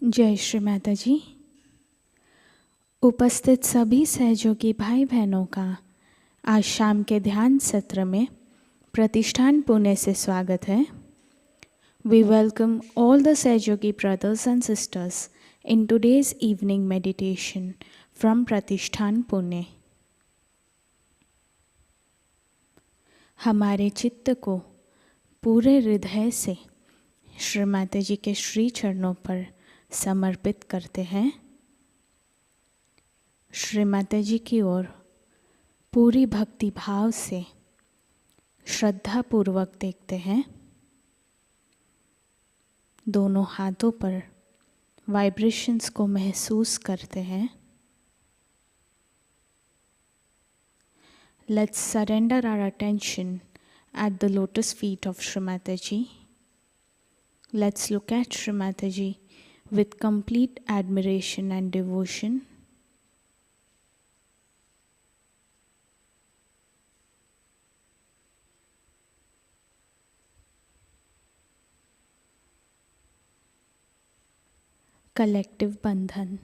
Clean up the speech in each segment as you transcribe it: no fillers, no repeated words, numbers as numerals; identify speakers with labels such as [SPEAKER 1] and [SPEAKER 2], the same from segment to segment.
[SPEAKER 1] जय श्री माताजी। उपस्थित सभी सहयोगी भाई बहनों का आज शाम के ध्यान सत्र में प्रतिष्ठान पुणे से स्वागत है। We welcome all the Sahajayogi brothers and sisters in today's evening meditation from Pratishthan Pune. हमारे चित्त को पूरे हृदय से श्री माताजी के श्री चरणों पर समर्पित करते हैं। श्री माताजी की ओर पूरी भक्ति भाव से श्रद्धा पूर्वक देखते हैं। दोनों हाथों पर वाइब्रेशंस को महसूस करते हैं। Let's surrender our attention at the lotus feet of Shri Mataji. Let's look at Shri Mataji with complete admiration and devotion. Collective Bandhan.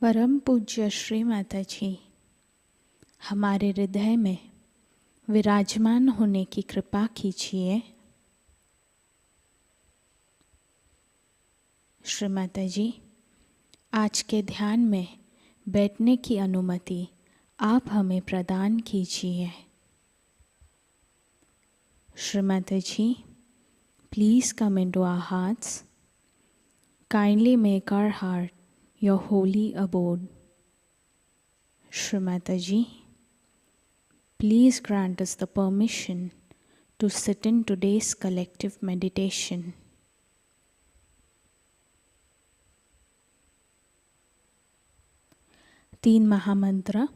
[SPEAKER 1] परम पूज्य श्री माताजी हमारे हृदय में विराजमान होने की कृपा कीजिए। श्री माताजी आज के ध्यान में बैठने की अनुमति आप हमें प्रदान कीजिए। श्री माताजी please come into our hearts. Kindly make our heart your holy abode. Shri Mataji, please grant us the permission to sit in today's collective meditation. तीन महामंत्र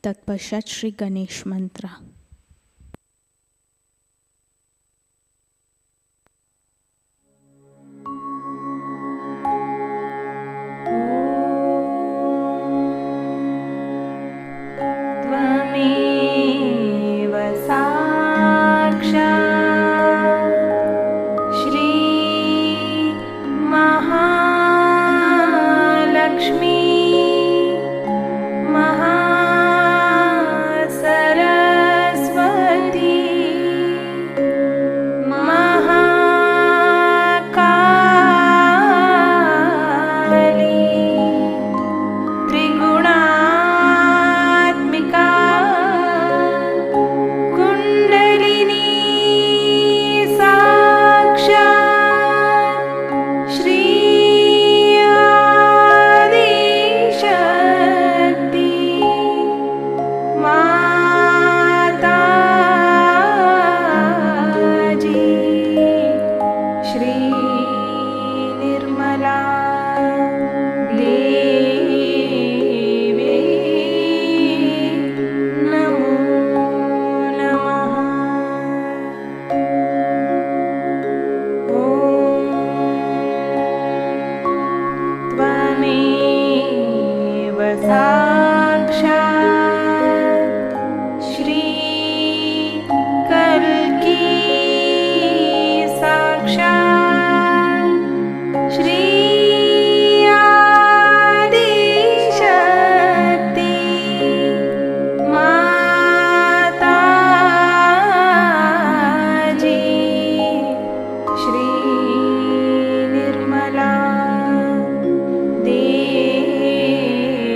[SPEAKER 1] तत्पश्चात श्री गणेश मंत्र।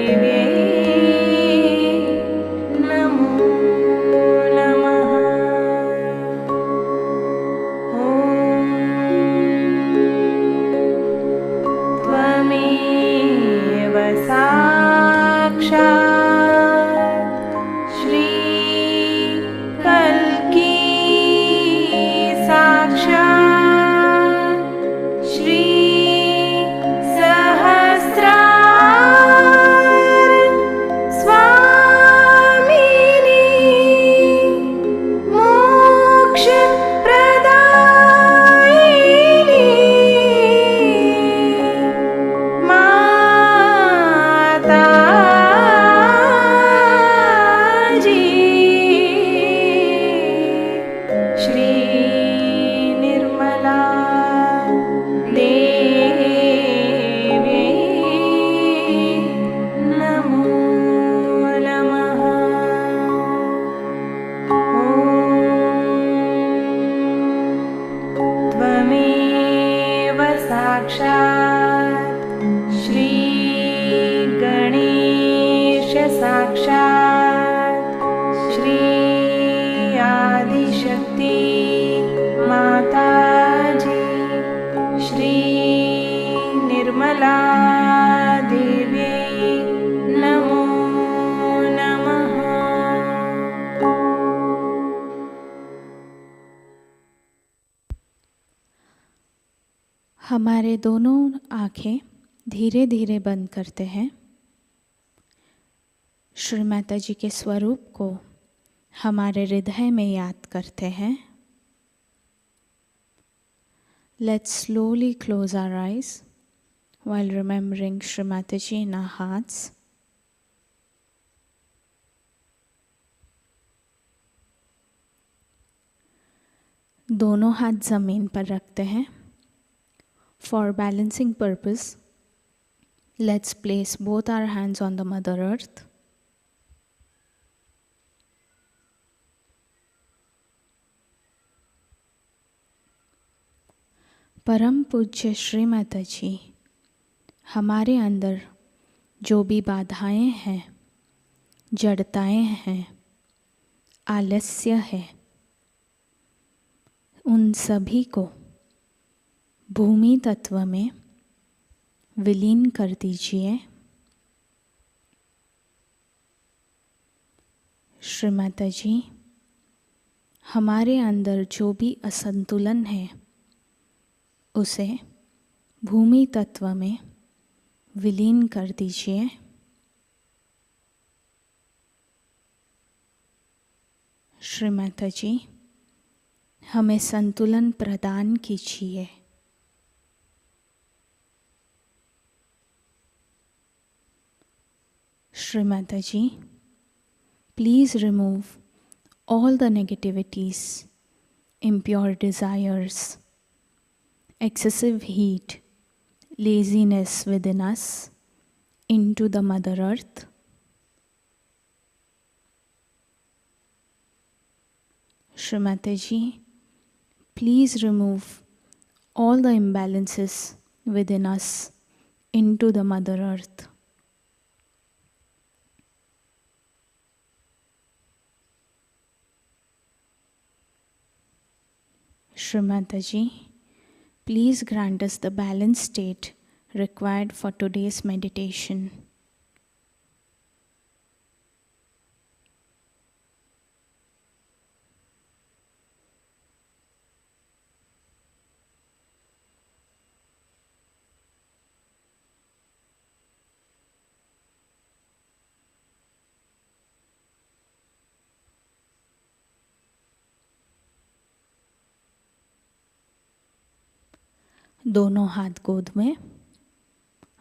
[SPEAKER 2] देवे साक्षात् श्री कल्की साक्षात् श्री सहस्रार स्वामिनी मोक्ष प्रदायिनी माताजी श्री निर्मला देवी नमो नमः। त्वमेव साक्षात् श्री गणेश साक्षात् श्री आदिशक्ति माताजी श्री निर्मला देवी नमो नमः।
[SPEAKER 1] हमारे दोनों आँखें धीरे धीरे बंद करते हैं। श्री माता जी के स्वरूप को हमारे हृदय में याद करते हैं। Let's slowly close our eyes while remembering Shri Mataji in our hearts. दोनों हाथ ज़मीन पर रखते हैं। For balancing purpose, let's place both our hands on the Mother Earth. परम पूज्य श्री माता जी हमारे अंदर जो भी बाधाएं हैं, जड़ताएं हैं, आलस्य है, उन सभी को भूमि तत्व में विलीन कर दीजिए। श्री माता जी हमारे अंदर जो भी असंतुलन है उसे भूमि तत्व में विलीन कर दीजिए। श्री माता जी हमें संतुलन प्रदान कीजिए। Shri Mataji, please remove all the negativities, impure desires, excessive heat, laziness within us into the Mother Earth. Shri Mataji, please remove all the imbalances within us into the Mother Earth. Shri Mataji, please grant us the balanced state required for today's meditation. दोनों हाथ गोद में,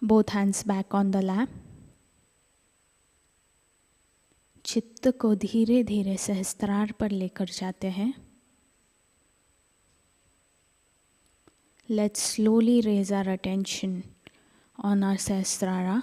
[SPEAKER 1] both hands back on the lap. चित्त को धीरे धीरे सहस्त्रार पर लेकर जाते हैं। Let's slowly raise our attention on our Sahasrara.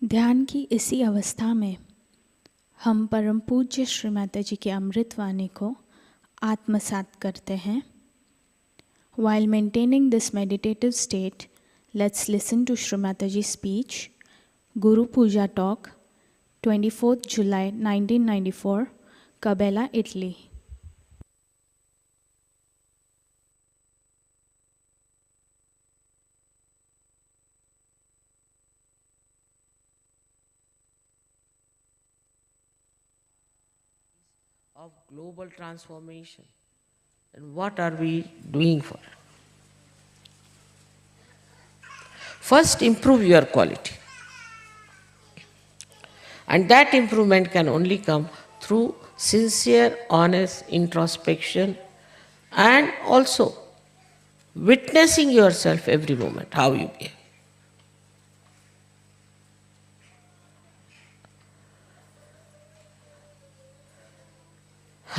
[SPEAKER 1] ध्यान की इसी अवस्था में हम परम पूज्य श्री माताजी की अमृत वाणी को आत्मसात करते हैं. While maintaining this meditative state, let's listen to Shri Mataji's speech, Guru Puja Talk, 24th July 1994, Cabella, Italy.
[SPEAKER 3] Of global transformation. And what are we doing for it? First, improve your quality. And that improvement can only come through sincere, honest introspection and also witnessing yourself every moment, how you behave.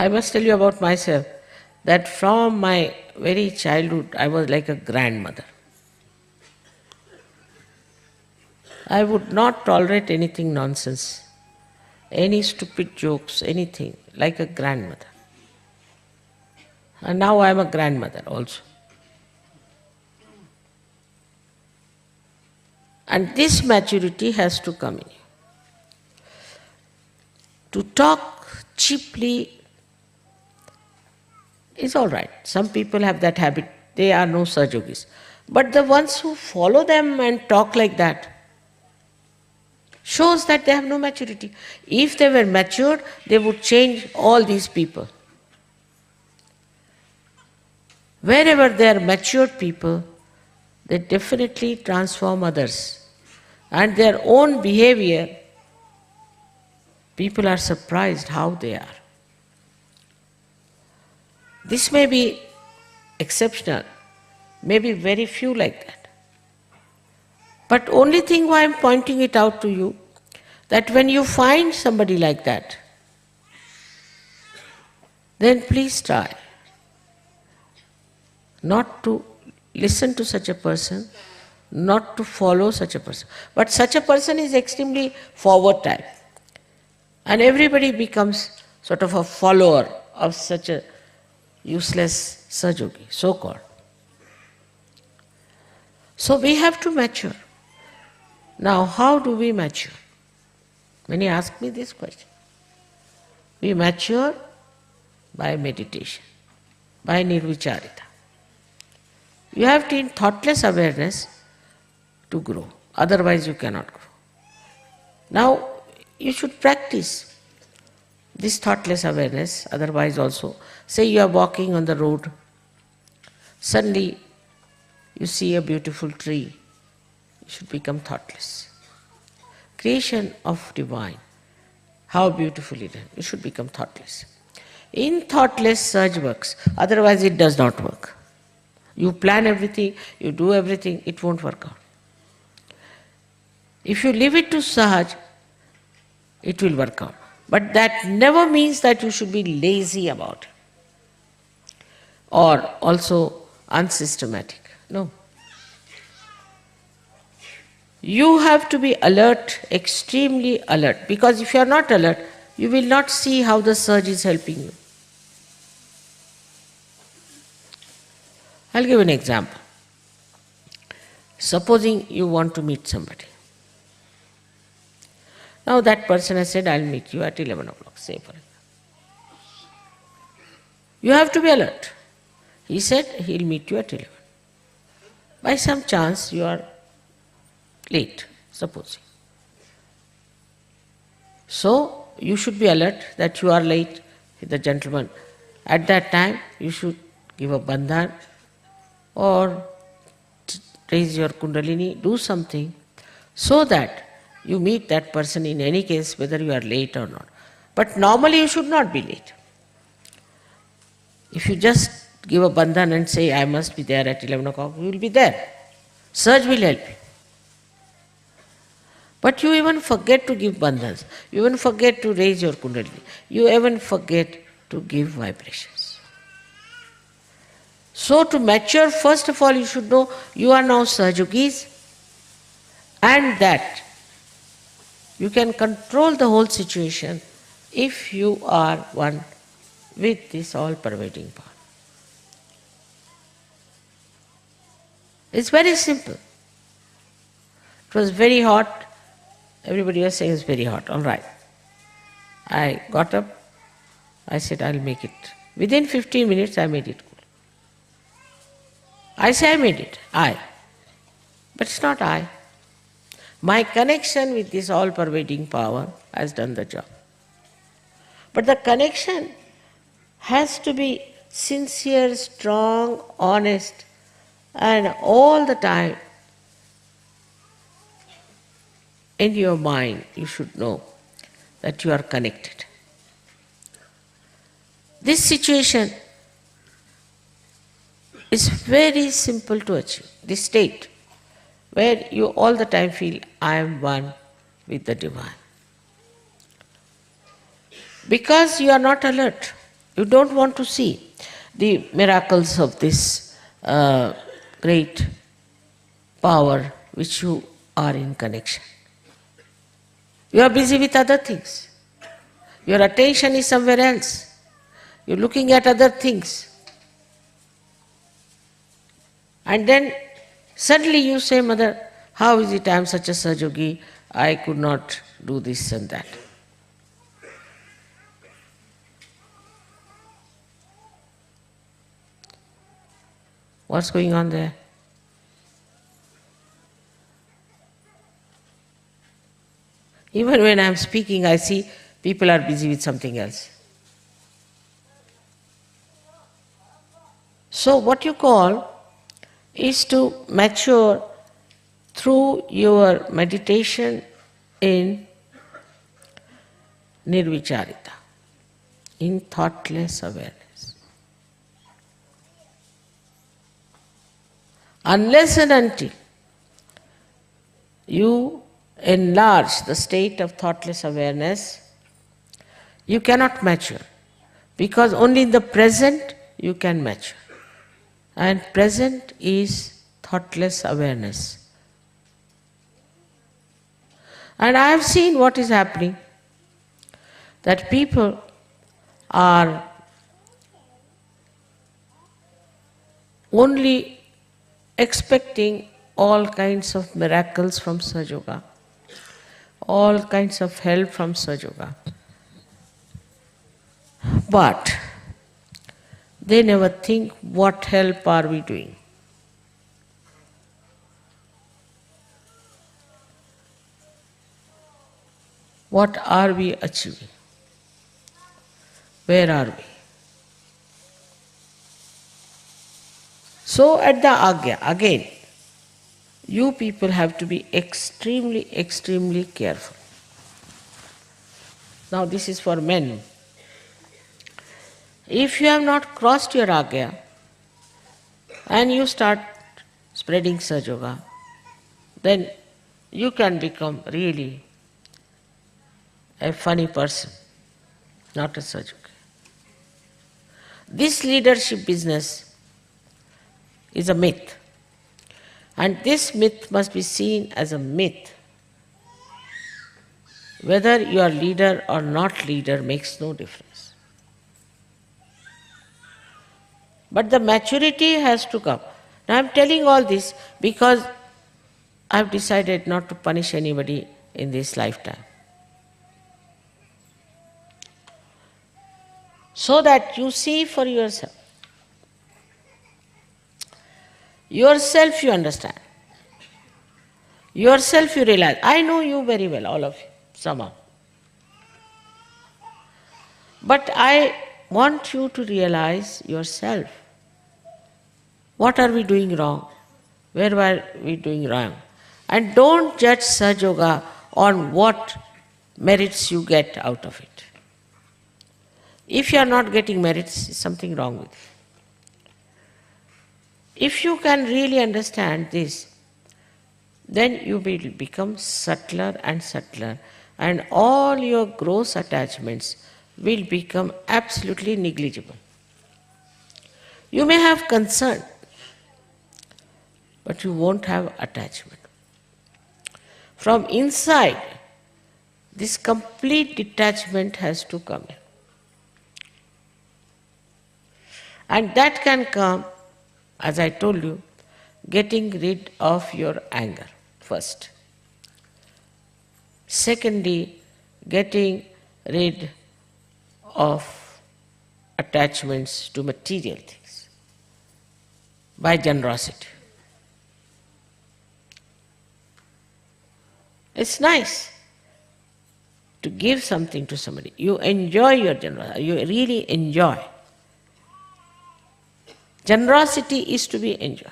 [SPEAKER 3] I must tell you about myself that from my very childhood I was like a grandmother. I would not tolerate anything nonsense, any stupid jokes, anything, like a grandmother. And now I am a grandmother also. And this maturity has to come in you. To talk cheaply is all right. Some people have that habit. They are no Sahajogis. But the ones who follow them and talk like that shows that they have no maturity. If they were matured, they would change all these people. Wherever they are matured people, they definitely transform others. And their own behavior, people are surprised how they are. This may be exceptional, maybe very few like that. But only thing why I am pointing it out to you, that when you find somebody like that, then please try not to listen to such a person, not to follow such a person. But such a person is extremely forward type. And everybody becomes sort of a follower of such a useless Sahajogi, so-called. So we have to mature. Now, how do we mature? Many ask me this question. We mature by meditation, by nirvicharita. You have to in thoughtless awareness to grow. Otherwise you cannot grow. Now, you should practice this thoughtless awareness, otherwise also. Say you are walking on the road, suddenly you see a beautiful tree, you should become thoughtless. Creation of divine, how beautifully done, you should become thoughtless. In thoughtless Sahaj works, otherwise it does not work. You plan everything, you do everything, it won't work out. If you leave it to Sahaj, it will work out. But that never means that you should be lazy about it or also unsystematic. No. You have to be alert, extremely alert, because if you are not alert, you will not see how the Sahaj is helping you. I'll give an example. Supposing you want to meet somebody. Now that person has said, I'll meet you at 11 o'clock, say for example. You have to be alert. He said he'll meet you at 11. By some chance you are late, supposing. So you should be alert that you are late with the gentleman. At that time you should give a bandhan or raise your kundalini, do something so that you meet that person in any case, whether you are late or not. But normally you should not be late. If you just give a bandhan and say, I must be there at 11 o'clock, you will be there. Sahaj will help you. But you even forget to give bandhans. You even forget to raise your kundalini. You even forget to give vibrations. So to mature, first of all, you should know you are now Sahajogis and that You can control the whole situation if you are one with this all-pervading power. It's very simple. It was very hot. Everybody was saying it's very hot. All right. I got up. I said, I'll make it. Within 15 minutes, I made it cool. I say I made it. I. But it's not I. My connection with this all-pervading power has done the job. But the connection has to be sincere, strong, honest, and all the time in your mind you should know that you are connected. This situation is very simple to achieve, this state where you all the time feel, I am one with the divine. Because you are not alert, you don't want to see the miracles of this great power which you are in connection. You are busy with other things. Your attention is somewhere else. You're looking at other things. And then suddenly you say, Mother, how is it I am such a Sahajayogi, I could not do this and that. What's going on there? Even when I am speaking, I see people are busy with something else. So what you call is to mature through your meditation in nirvicharita, in thoughtless awareness. Unless and until you enlarge the state of thoughtless awareness, you cannot mature, because only in the present you can mature. And present is thoughtless awareness. And I have seen what is happening, that people are only expecting all kinds of miracles from Sahajayoga, all kinds of help from Sahajayoga. But they never think, what help are we doing? What are we achieving? Where are we? So at the Agya, again, you people have to be extremely, extremely careful. Now this is for men. If you have not crossed your Agya and you start spreading Sahajayoga, then you can become really a funny person, not a Sahajayogi. This leadership business is a myth. And this myth must be seen as a myth. Whether you are leader or not leader makes no difference. But the maturity has to come. Now I am telling all this because I have decided not to punish anybody in this lifetime. So that you see for yourself. Yourself you understand. Yourself you realize. I know you very well, all of you, somehow. But I want you to realize yourself. What are we doing wrong? Where were we doing wrong? And don't judge Sahajayoga on what merits you get out of it. If you are not getting merits, something wrong with you. If you can really understand this, then you will become subtler and subtler, and all your gross attachments will become absolutely negligible. You may have concern, but you won't have attachment. From inside, this complete detachment has to come in. And that can come, as I told you, getting rid of your anger first. Secondly, getting rid of attachments to material things by generosity. It's nice to give something to somebody. You enjoy your generosity, you really enjoy. Generosity is to be enjoyed.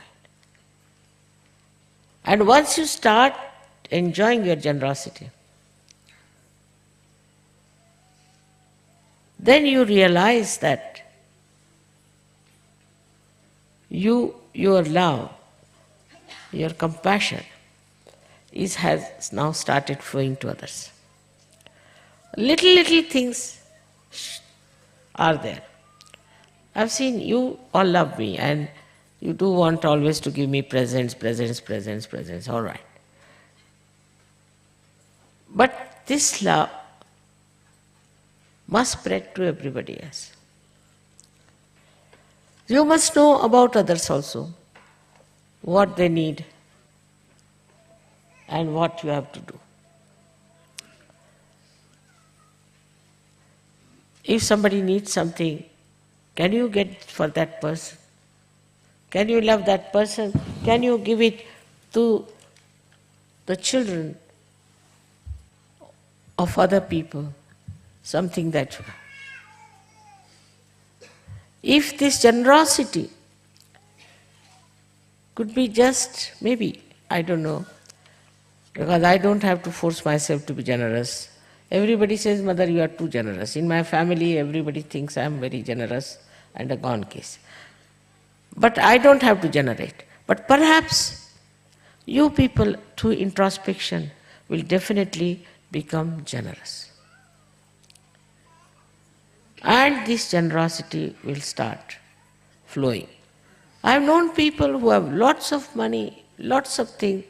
[SPEAKER 3] And once you start enjoying your generosity, then you realize that your love, your compassion has now started flowing to others. Little things are there. I've seen you all love me and you do want always to give me presents, all right. But this love must spread to everybody else. You must know about others also, what they need and what you have to do. If somebody needs something, can you get for that person? Can you love that person? Can you give it to the children of other people? Something that you have. If this generosity could be just, maybe, I don't know, because I don't have to force myself to be generous. Everybody says, Mother, you are too generous. In my family, everybody thinks I am very generous and a gone case. But I don't have to generate. But perhaps you people, through introspection, will definitely become generous. And this generosity will start flowing. I have known people who have lots of money, lots of things,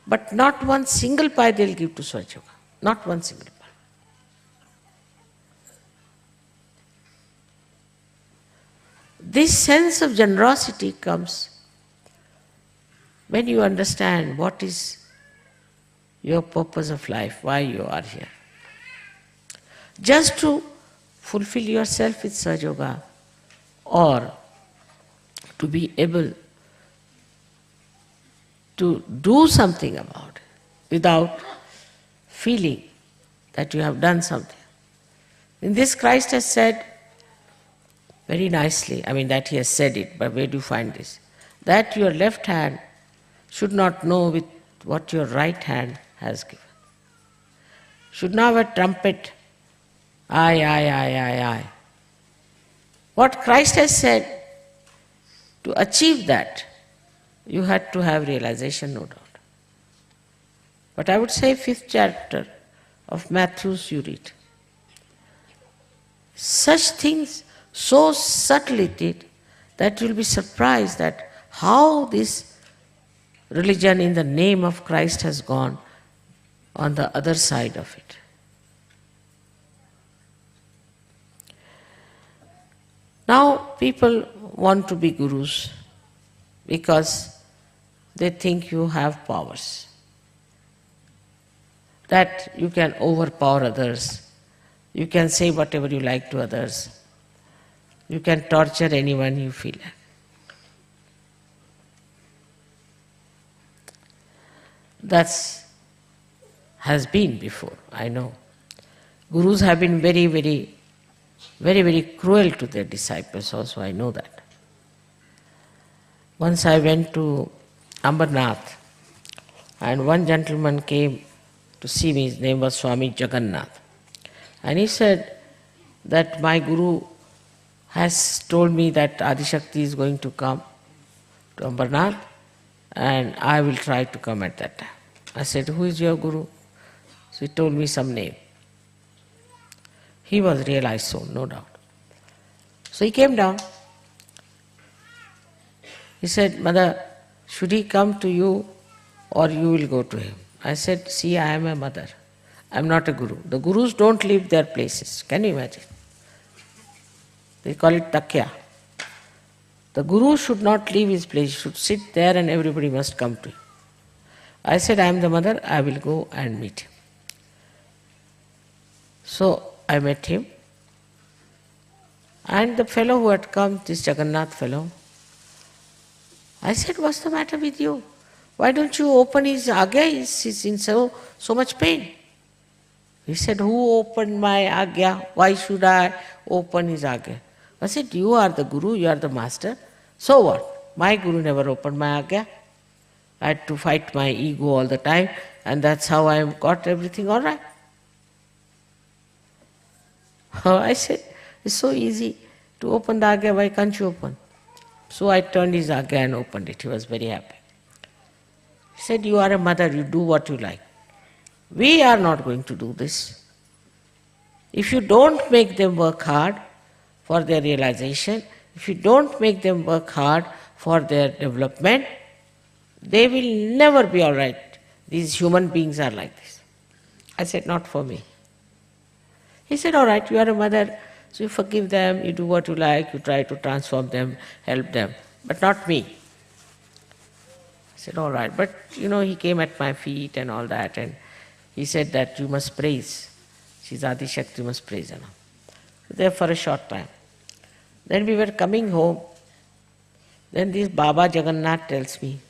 [SPEAKER 3] but not one single pie they'll give to Sahajayoga. Not one single pie. This sense of generosity comes when you understand what is your purpose of life, why you are here. Just to fulfill yourself with Sahajayoga, or to be able to do something about it without feeling that you have done something. In this, Christ has said very nicely, I mean that he has said it, but where do you find this? That your left hand should not know with what your right hand has given. Should not have a trumpet, I. What Christ has said, to achieve that, you had to have realization, no doubt. But I would say 5th chapter of Matthew's you read. Such things so subtly did that you'll be surprised that how this religion in the name of Christ has gone on the other side of it. Now people want to be gurus because they think you have powers, that you can overpower others, you can say whatever you like to others, you can torture anyone you feel like. That has been before, I know. Gurus have been very cruel to their disciples also, I know that. Once I went to Ambernath and one gentleman came to see me, his name was Swami Jagannath. And he said that my guru has told me that Adishakti is going to come to Ambernath and I will try to come at that time. I said, who is your guru? So he told me some name. He was realized so, no doubt. So he came down. He said, Mother, should he come to you or you will go to him? I said, see, I am a mother. I'm not a guru. The gurus don't leave their places. Can you imagine? They call it takya. The guru should not leave his place, he should sit there and everybody must come to him. I said, I am the mother, I will go and meet him. So I met him. And the fellow who had come, this Jagannath fellow, I said, what's the matter with you? Why don't you open his agya? He's in so much pain. He said, who opened my agya? Why should I open his agya? I said, you are the guru, you are the master. So what? My guru never opened my agya. I had to fight my ego all the time, and that's how I got everything all right. I said, it's so easy to open the agya, why can't you open? So I turned his agya and opened it. He was very happy. He said, you are a mother, you do what you like. We are not going to do this. If you don't make them work hard for their realization, if you don't make them work hard for their development, they will never be all right. These human beings are like this. I said, not for me. He said, all right, you are a mother, so you forgive them, you do what you like, you try to transform them, help them, but not me. I said, all right. But, he came at my feet and all that, and he said that you must praise. She's Adi Shakti, you must praise her. There for a short time. Then we were coming home. Then this Baba Jagannath tells me,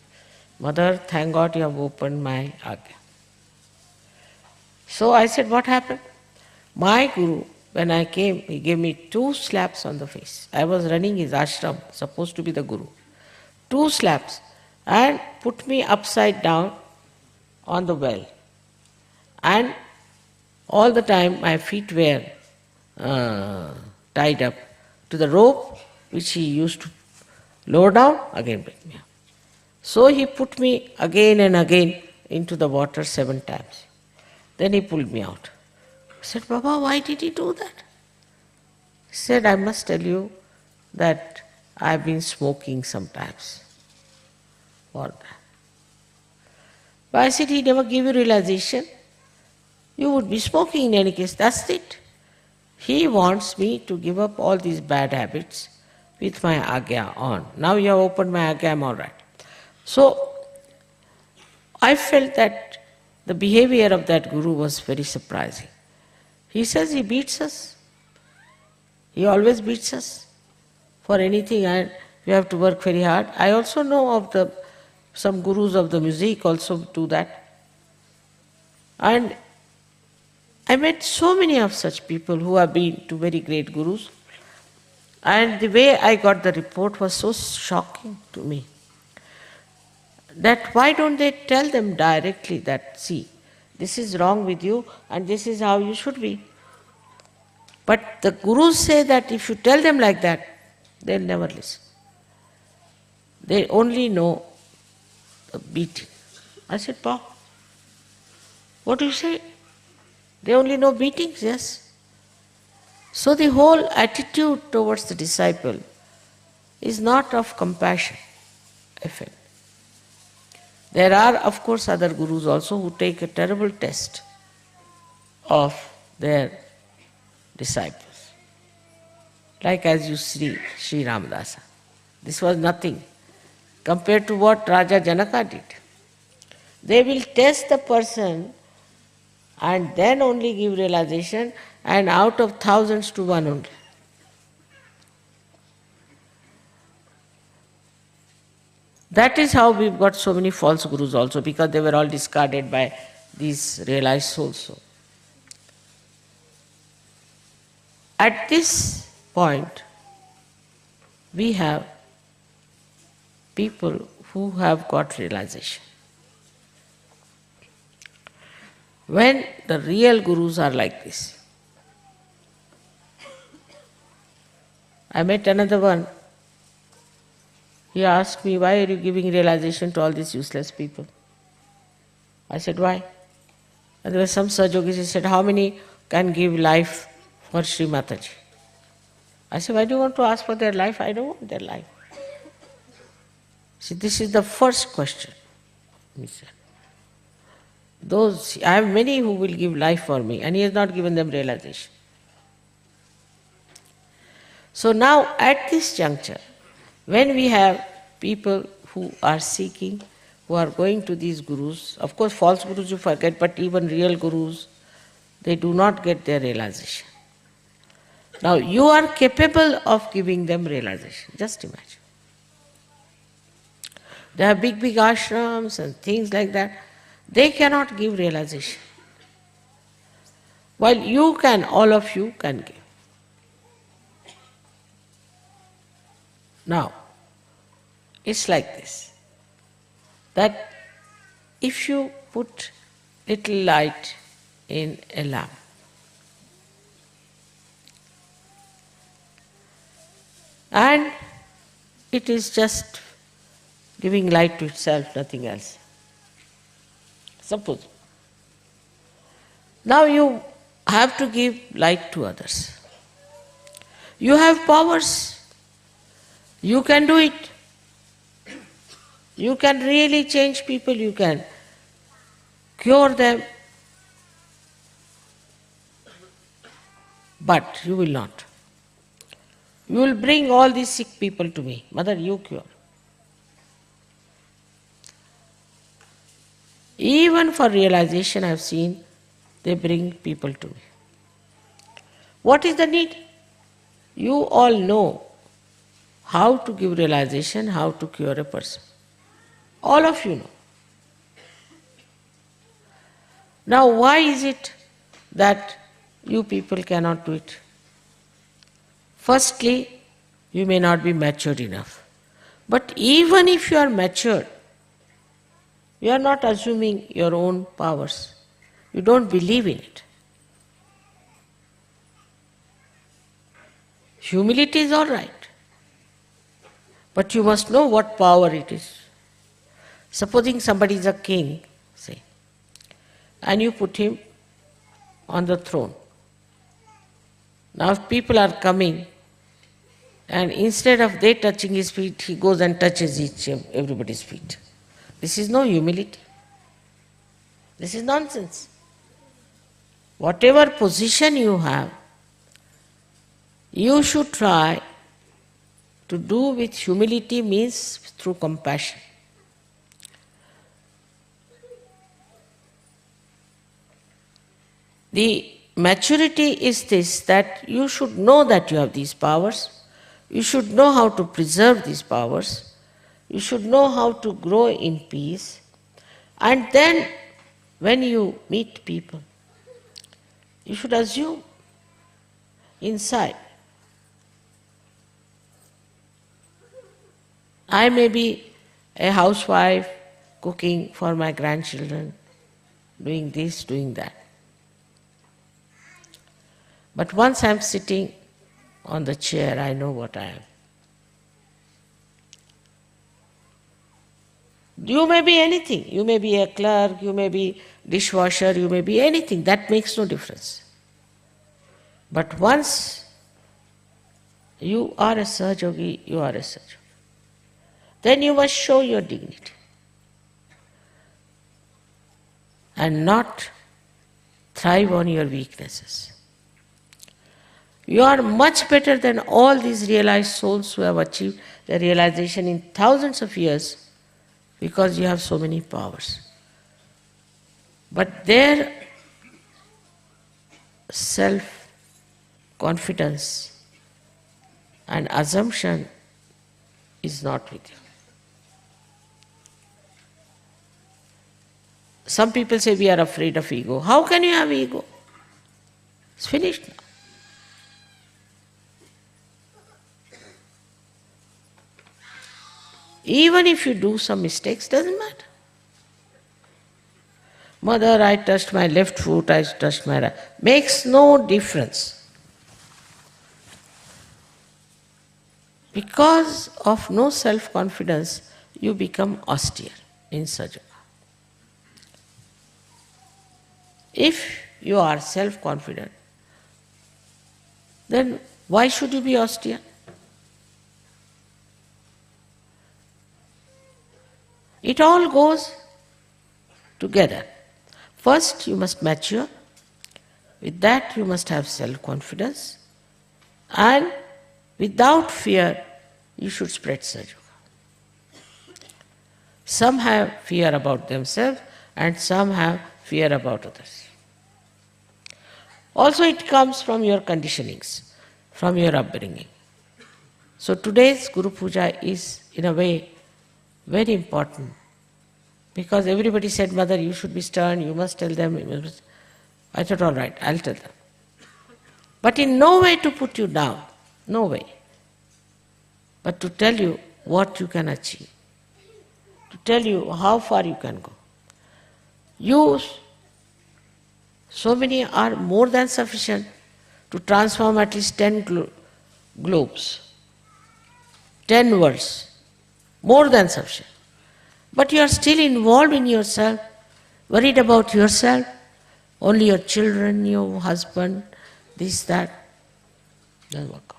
[SPEAKER 3] Mother, thank God you have opened my agya. So I said, what happened? My guru, when I came, he gave me 2 slaps on the face. I was running his ashram, supposed to be the guru. 2 slaps, and put me upside down on the well. And all the time my feet were tied up to the rope which he used to lower down, again bring me up. So he put me again and again into the water 7 times. Then he pulled me out. I said, Baba, why did he do that? He said, I must tell you that I have been smoking sometimes. For that. But I said, he never gave you realization. You would be smoking in any case, that's it. He wants me to give up all these bad habits with my agya on. Now you have opened my agya, I'm all right. So, I felt that the behavior of that guru was very surprising. He says he beats us. He always beats us for anything, and we have to work very hard. I also know of some gurus of the music also do that. And I met so many of such people who have been to very great gurus, and the way I got the report was so shocking to me. That why don't they tell them directly that, see, this is wrong with you and this is how you should be. But the gurus say that if you tell them like that, they'll never listen. They only know the beating. I said, Pa, what do you say? They only know beatings, yes. So the whole attitude towards the disciple is not of compassion, I felt. There are, of course, other gurus also who take a terrible test of their disciples. Like as you see, Shri Ramadasa. This was nothing compared to what Raja Janaka did. They will test the person and then only give realization, and out of thousands to one only. That is how we've got so many false gurus also, because they were all discarded by these realized souls. So, at this point, we have people who have got realization. When the real gurus are like this. I met another one. He asked me, why are you giving realization to all these useless people? I said, why? And there were some Sahajogis, he said, how many can give life for Shri Mataji? I said, why do you want to ask for their life? I don't want their life. See, this is the first question, he said. I have many who will give life for me, and he has not given them realization. So now at this juncture, when we have people who are seeking, who are going to these gurus, of course false gurus you forget, but even real gurus, they do not get their realization. Now you are capable of giving them realization, just imagine. They have big ashrams and things like that. They cannot give realization. While you can, all of you can give. Now, it's like this, that if you put little light in a lamp, and it is just giving light to itself, nothing else. Suppose. Now you have to give light to others. You have powers. You can do it. You can really change people, you can cure them. But you will not. You will bring all these sick people to me. Mother, you cure. Even for realization I have seen, they bring people to me. What is the need? You all know how to give realization, how to cure a person. All of you know. Now why is it that you people cannot do it? Firstly, you may not be matured enough. But even if you are matured, you are not assuming your own powers. You don't believe in it. Humility is all right. But you must know what power it is. Supposing somebody is a king, say, and you put him on the throne. Now if people are coming, and instead of they touching his feet, he goes and touches everybody's feet. This is no humility. This is nonsense. Whatever position you have, you should try to do with humility, means through compassion. The maturity is this, that you should know that you have these powers, you should know how to preserve these powers, you should know how to grow in peace, and then when you meet people, you should assume inside, I may be a housewife cooking for my grandchildren, doing this, doing that. But once I am sitting on the chair, I know what I am. You may be anything. You may be a clerk, you may be dishwasher, you may be anything. That makes no difference. But once you are a Sahajayogi, you are a Sahaja. Then you must show your dignity and not thrive on your weaknesses. You are much better than all these realized souls who have achieved their realization in thousands of years because you have so many powers. But their self-confidence and assumption is not with you. Some people say we are afraid of ego. How can you have ego? It's finished now. Even if you do some mistakes, doesn't matter. Mother, I touched my left foot, I touched my right. Makes no difference. Because of no self-confidence, you become austere in Sahaja. If you are self-confident, then why should you be austere? It all goes together. First, you must mature. With that, you must have self-confidence. And without fear, you should spread Sahaja. Some have fear about themselves and some have fear about others. Also, it comes from your conditionings, from your upbringing. So today's Guru Puja is, in a way, very important. Because everybody said, Mother, you should be stern, you must tell them. I thought, all right, I'll tell them. But in no way to put you down, no way. But to tell you what you can achieve, to tell you how far you can go. So many are more than sufficient to transform at least 10 globes, 10 worlds, more than sufficient. But you are still involved in yourself, worried about yourself, only your children, your husband, this, that. Doesn't work out.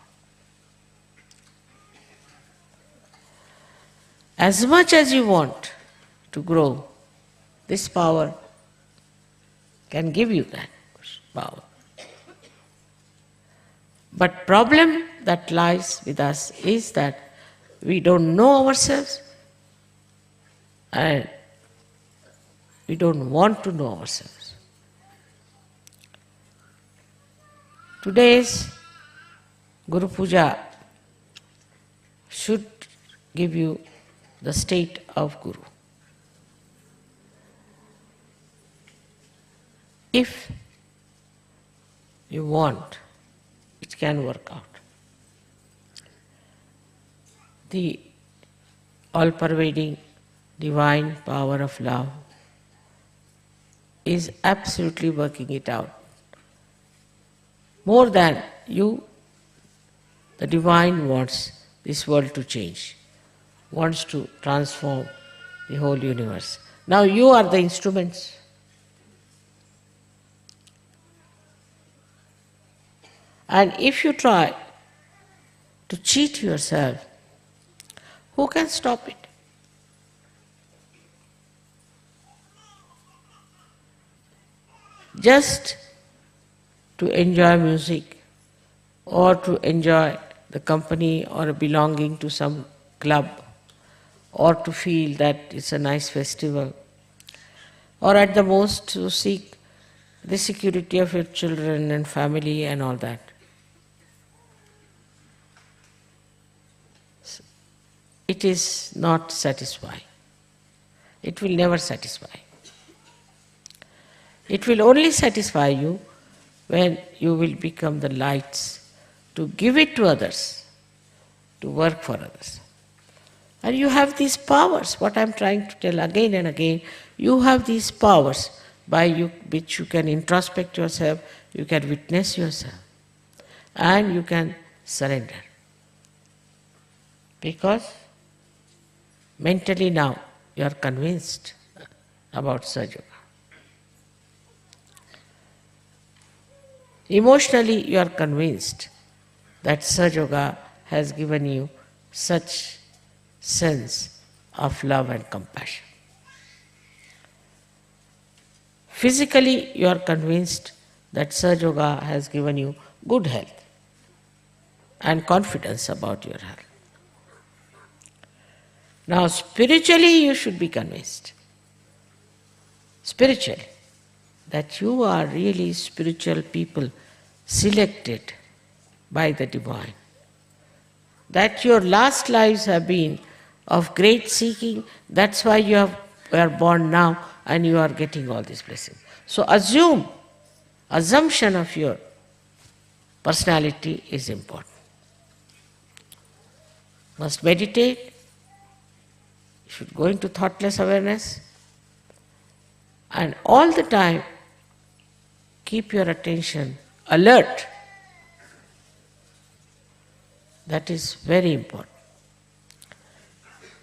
[SPEAKER 3] As much as you want to grow, this power can give you that power. But problem that lies with us is that we don't know ourselves and we don't want to know ourselves. Today's Guru Puja should give you the state of Guru. If you want, it can work out. The all-pervading divine power of love is absolutely working it out. More than you, the divine wants this world to change, wants to transform the whole universe. Now you are the instruments. And if you try to cheat yourself, who can stop it? Just to enjoy music or to enjoy the company or belonging to some club or to feel that it's a nice festival or at the most to seek the security of your children and family and all that. It is not satisfying. It will never satisfy. It will only satisfy you when you will become the lights to give it to others, to work for others. And you have these powers, what I am trying to tell again and again, you have these powers by which you can introspect yourself, you can witness yourself, and you can surrender. Because mentally now you are convinced about Sahajayoga. Emotionally you are convinced that Sahajayoga has given you such sense of love and compassion. Physically you are convinced that Sahajayoga has given you good health and confidence about your health. Now spiritually you should be convinced, spiritually, that you are really spiritual people selected by the divine. That your last lives have been of great seeking, that's why you are born now and you are getting all these blessings. So assumption of your personality is important. Must meditate, you should go into thoughtless awareness, and all the time keep your attention alert. That is very important.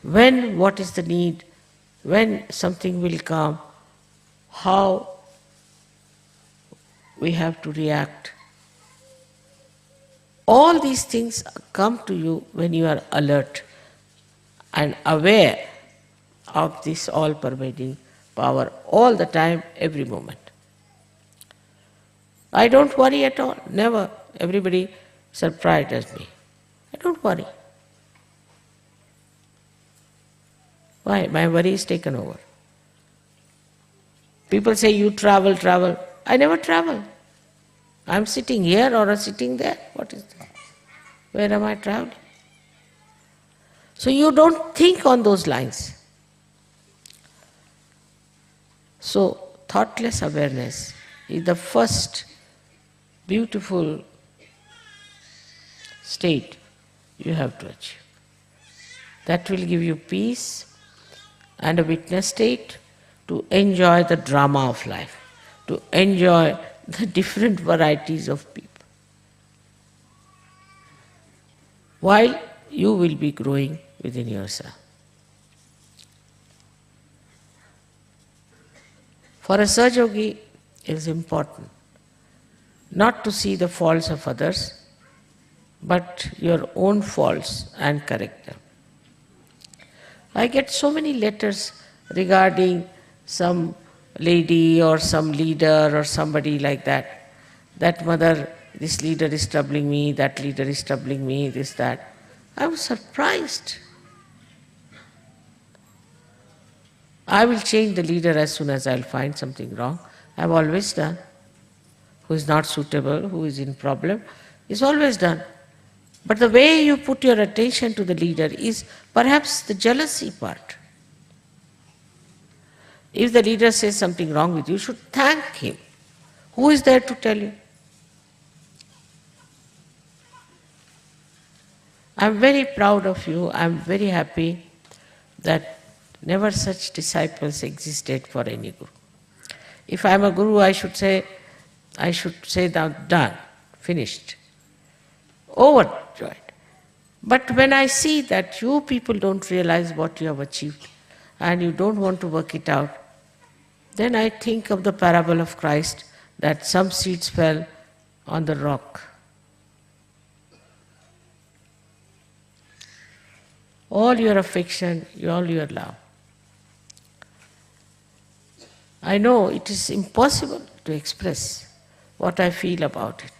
[SPEAKER 3] When, what is the need, when something will come, how we have to react. All these things come to you when you are alert and aware of this all-pervading power all the time, every moment. I don't worry at all, never. Everybody surprises me. I don't worry. Why? My worry is taken over. People say, you travel, travel. I never travel. I'm sitting here or sitting there. What is that? Where am I traveling? So you don't think on those lines. So thoughtless awareness is the first beautiful state you have to achieve. That will give you peace and a witness state to enjoy the drama of life, to enjoy the different varieties of people, while you will be growing within yourself. For a Sahajayogi, it is important not to see the faults of others, but your own faults and correct them. I get so many letters regarding some lady or some leader or somebody like that. That mother, this leader is troubling me, that leader is troubling me, this, that. I was surprised. I will change the leader as soon as I'll find something wrong. I've always done. Who is not suitable, who is in problem, is always done. But the way you put your attention to the leader is perhaps the jealousy part. If the leader says something wrong with you, you should thank him. Who is there to tell you? I'm very proud of you. I'm very happy that never such disciples existed for any guru. If I'm a guru, I should say now, done, finished, overjoyed. But when I see that you people don't realize what you have achieved and you don't want to work it out, then I think of the parable of Christ, that some seeds fell on the rock. All your affection, all your love. I know it is impossible to express what I feel about it.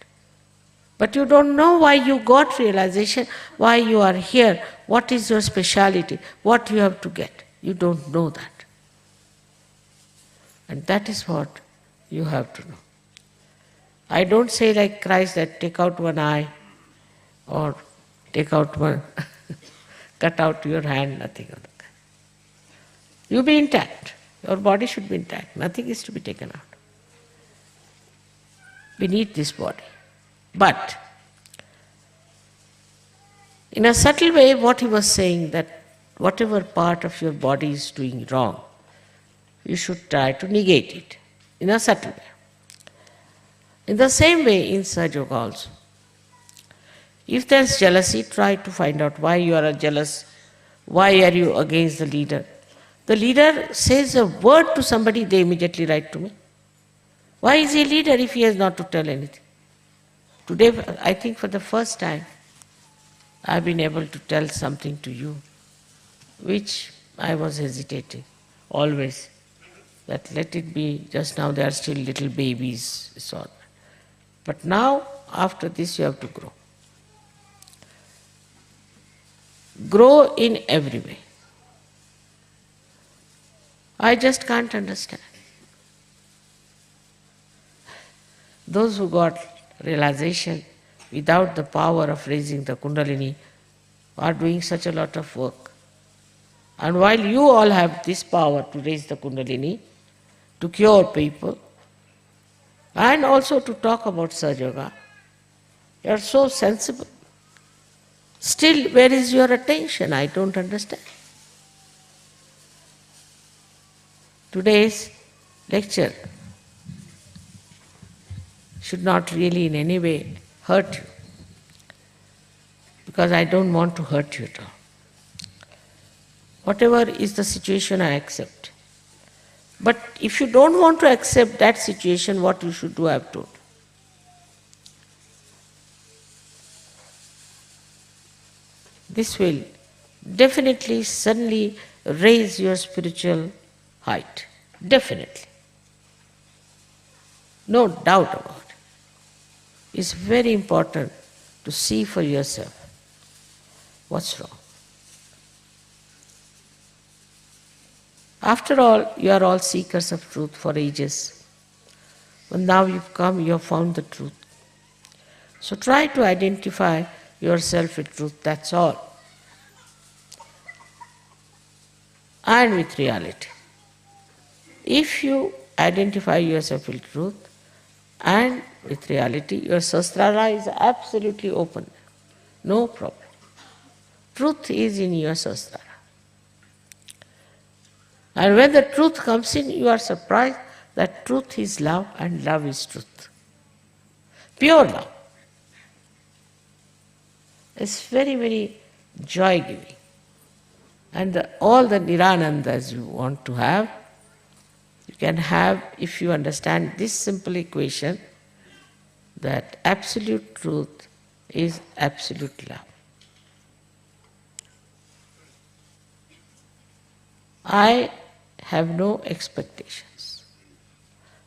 [SPEAKER 3] But you don't know why you got realization, why you are here, what is your speciality, what you have to get. You don't know that. And that is what you have to know. I don't say like Christ that take out one eye or take out one, cut out your hand, nothing of that kind. You be intact. Your body should be intact. Nothing is to be taken out. Beneath this body. But in a subtle way, what he was saying, that whatever part of your body is doing wrong, you should try to negate it in a subtle way. In the same way in Sahajayoga also. If there's jealousy, try to find out why you are jealous, why are you against the leader. The leader says a word to somebody, they immediately write to me. Why is he a leader if he has not to tell anything? Today, I think for the first time, I've been able to tell something to you, which I was hesitating, always. That let it be, just now they are still little babies, so on. But now, after this, you have to grow. Grow in every way. I just can't understand. Those who got realization without the power of raising the Kundalini are doing such a lot of work. And while you all have this power to raise the Kundalini, to cure people, and also to talk about Sahajayoga, you are so sensible. Still, where is your attention? I don't understand. Today's lecture should not really in any way hurt you, because I don't want to hurt you at all. Whatever is the situation, I accept. But if you don't want to accept that situation, what you should do, I have told. This will definitely, suddenly raise your spiritual height. Definitely. No doubt about it. It's very important to see for yourself what's wrong. After all, you are all seekers of truth for ages. But now you've come, you have found the truth. So try to identify yourself with truth, that's all. And with reality. If you identify yourself with truth and with reality, your sastra is absolutely open. No problem. Truth is in your sastra. And when the truth comes in, you are surprised that truth is love and love is truth. Pure love. It's very, very joy-giving. And all the niranandas you want to have, you can have if you understand this simple equation that absolute truth is absolute love. I have no expectations.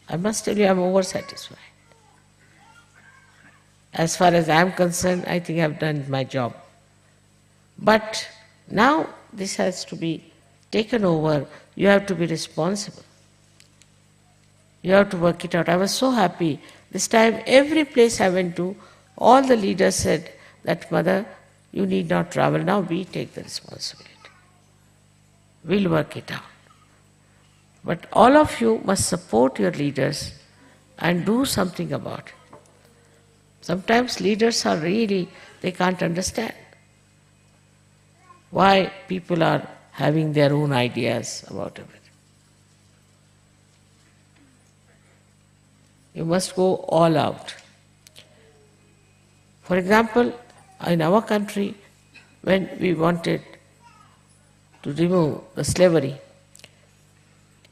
[SPEAKER 3] I must tell you, I am oversatisfied. As far as I am concerned, I think I have done my job. But now this has to be taken over. You have to be responsible. You have to work it out. I was so happy. This time, every place I went to, all the leaders said that, Mother, you need not travel now, we take the responsibility. We'll work it out. But all of you must support your leaders and do something about it. Sometimes leaders are really, they can't understand why people are having their own ideas about everything. You must go all out. For example, in our country, when we wanted to remove the slavery,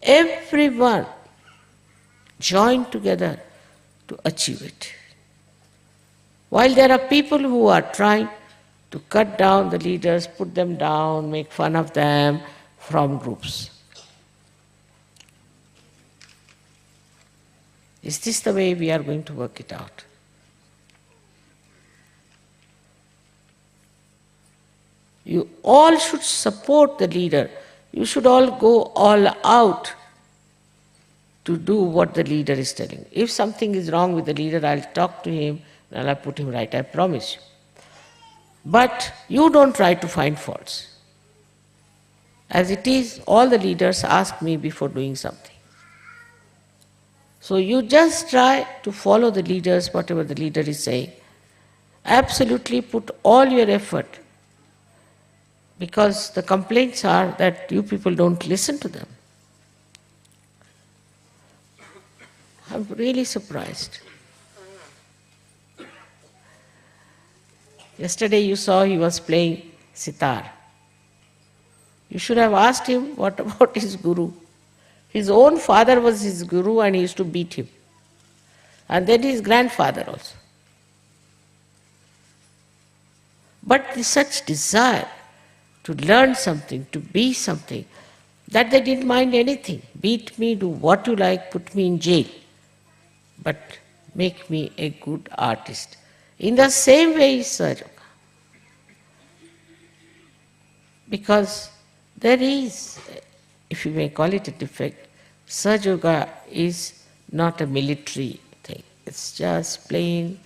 [SPEAKER 3] everyone joined together to achieve it. While there are people who are trying to cut down the leaders, put them down, make fun of them from groups. Is this the way we are going to work it out? You all should support the leader. You should all go all out to do what the leader is telling. If something is wrong with the leader, I'll talk to him and I'll put him right, I promise you. But you don't try to find faults. As it is, all the leaders ask me before doing something. So you just try to follow the leaders, whatever the leader is saying. Absolutely put all your effort, because the complaints are that you people don't listen to them. I'm really surprised. Yesterday you saw he was playing sitar. You should have asked him what about his guru. His own father was his guru and he used to beat him. And then his grandfather also. But such desire to learn something, to be something, that they didn't mind anything. Beat me, do what you like, put me in jail, but make me a good artist. In the same way is Sahajayoga. Because there is, if you may call it a defect, Sahajayoga is not a military thing. It's just plain,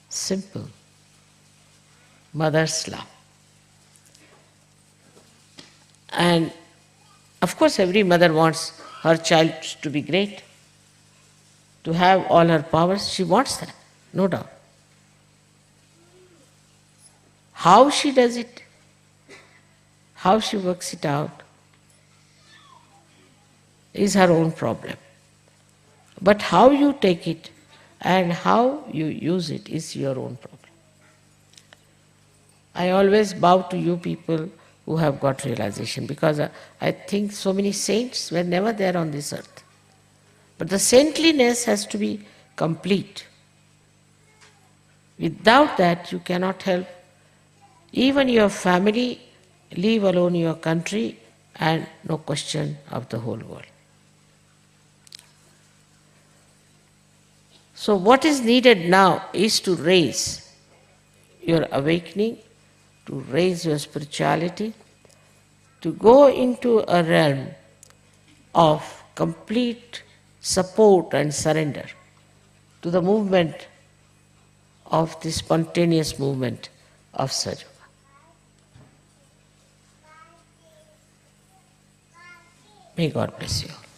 [SPEAKER 3] simple, mother's love. And of course every mother wants her child to be great, to have all her powers. She wants that, no doubt. How she does it, how she works it out, is her own problem. But how you take it and how you use it is your own problem. I always bow to you people who have got realization, because I think so many saints were never there on this earth. But the saintliness has to be complete. Without that, you cannot help even your family, leave alone your country, and no question of the whole world. So what is needed now is to raise your awakening, to raise your spirituality, to go into a realm of complete support and surrender to the movement of the spontaneous movement of Sahaja. May God bless you all.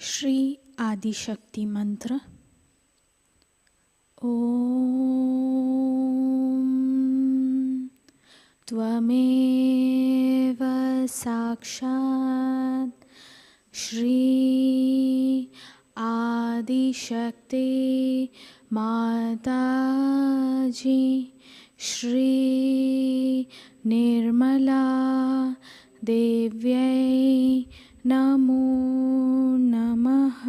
[SPEAKER 1] Shri Adishakti मंत्र। ओम त्वमेव साक्षात् श्री आदिशक्ति माताजी श्री निर्मला देव्यै नमो नमः।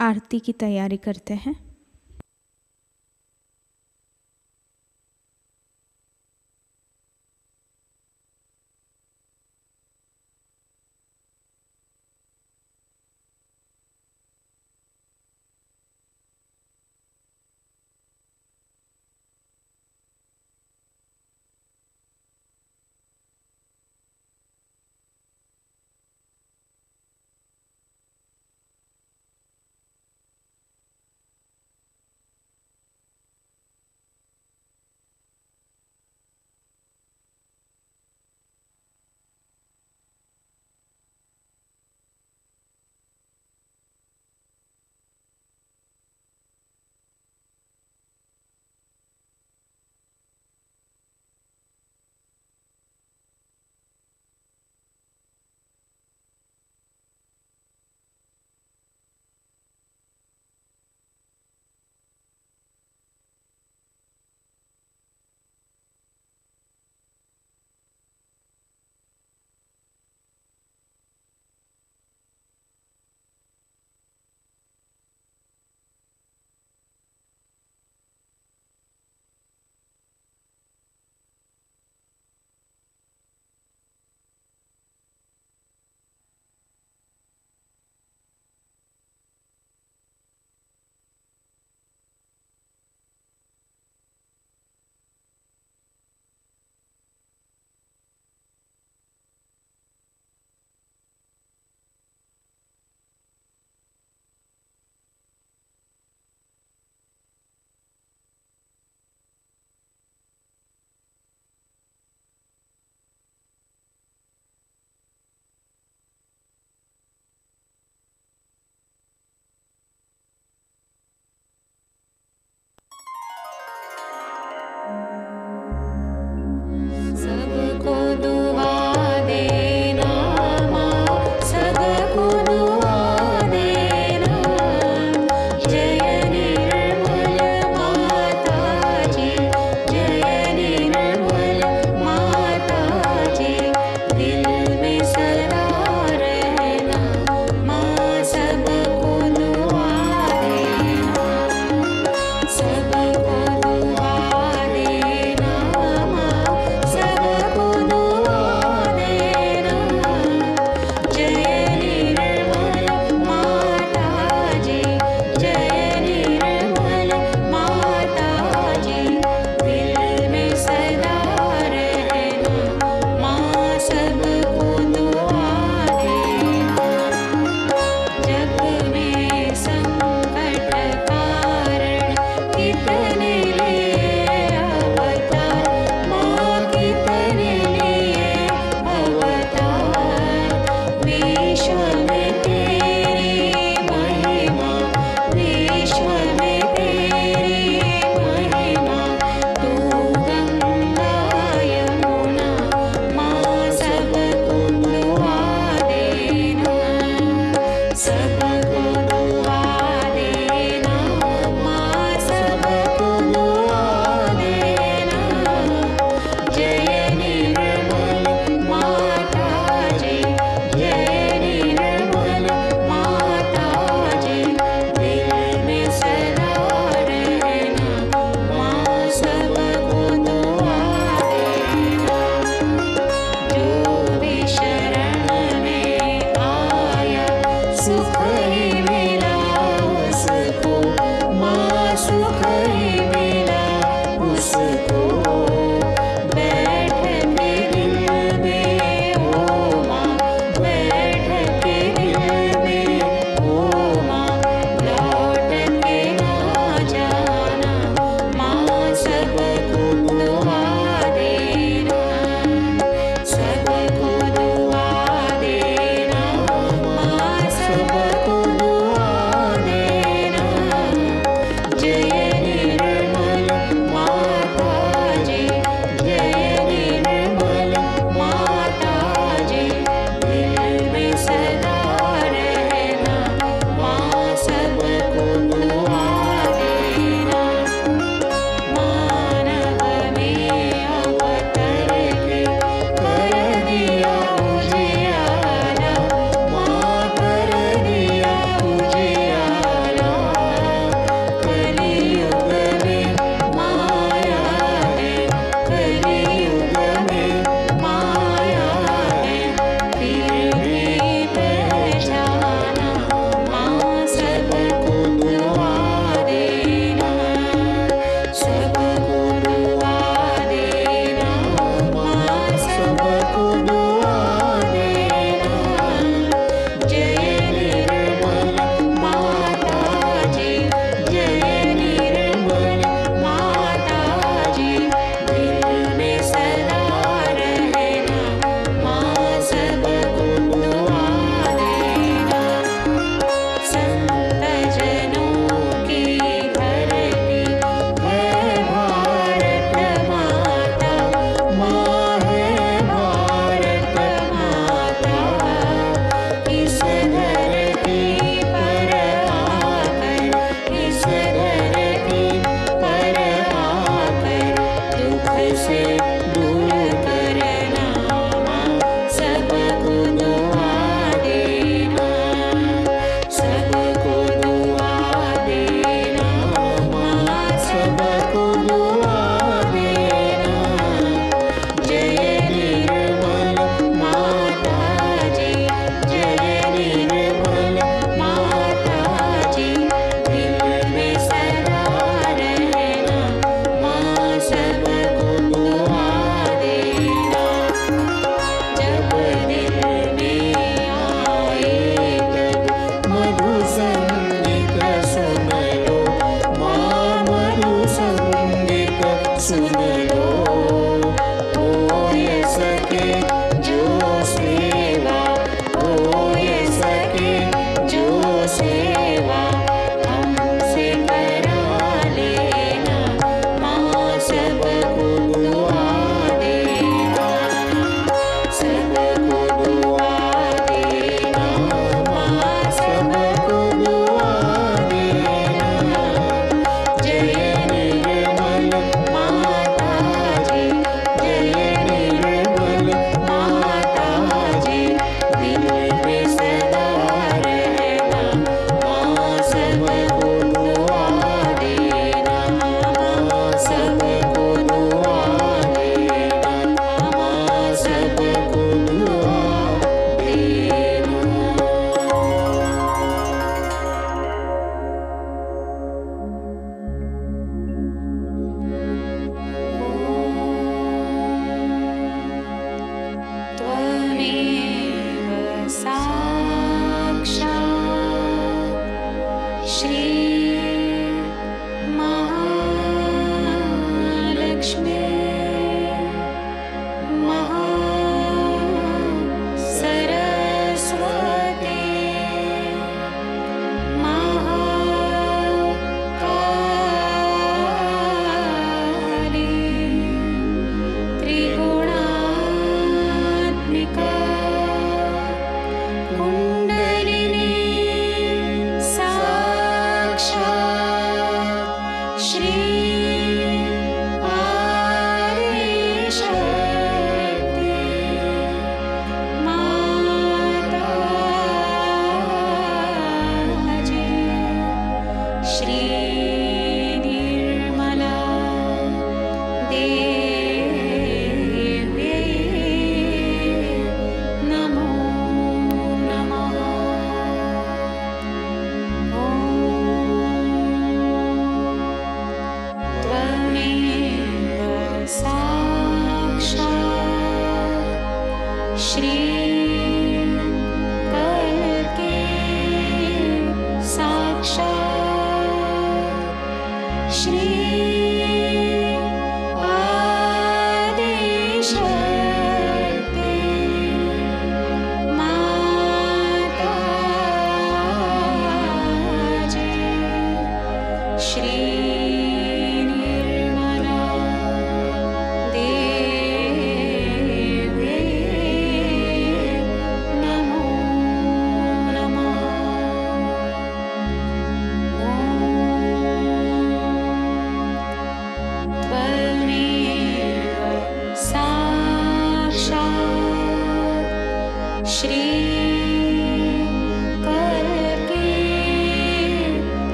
[SPEAKER 1] आरती की तैयारी करते हैं।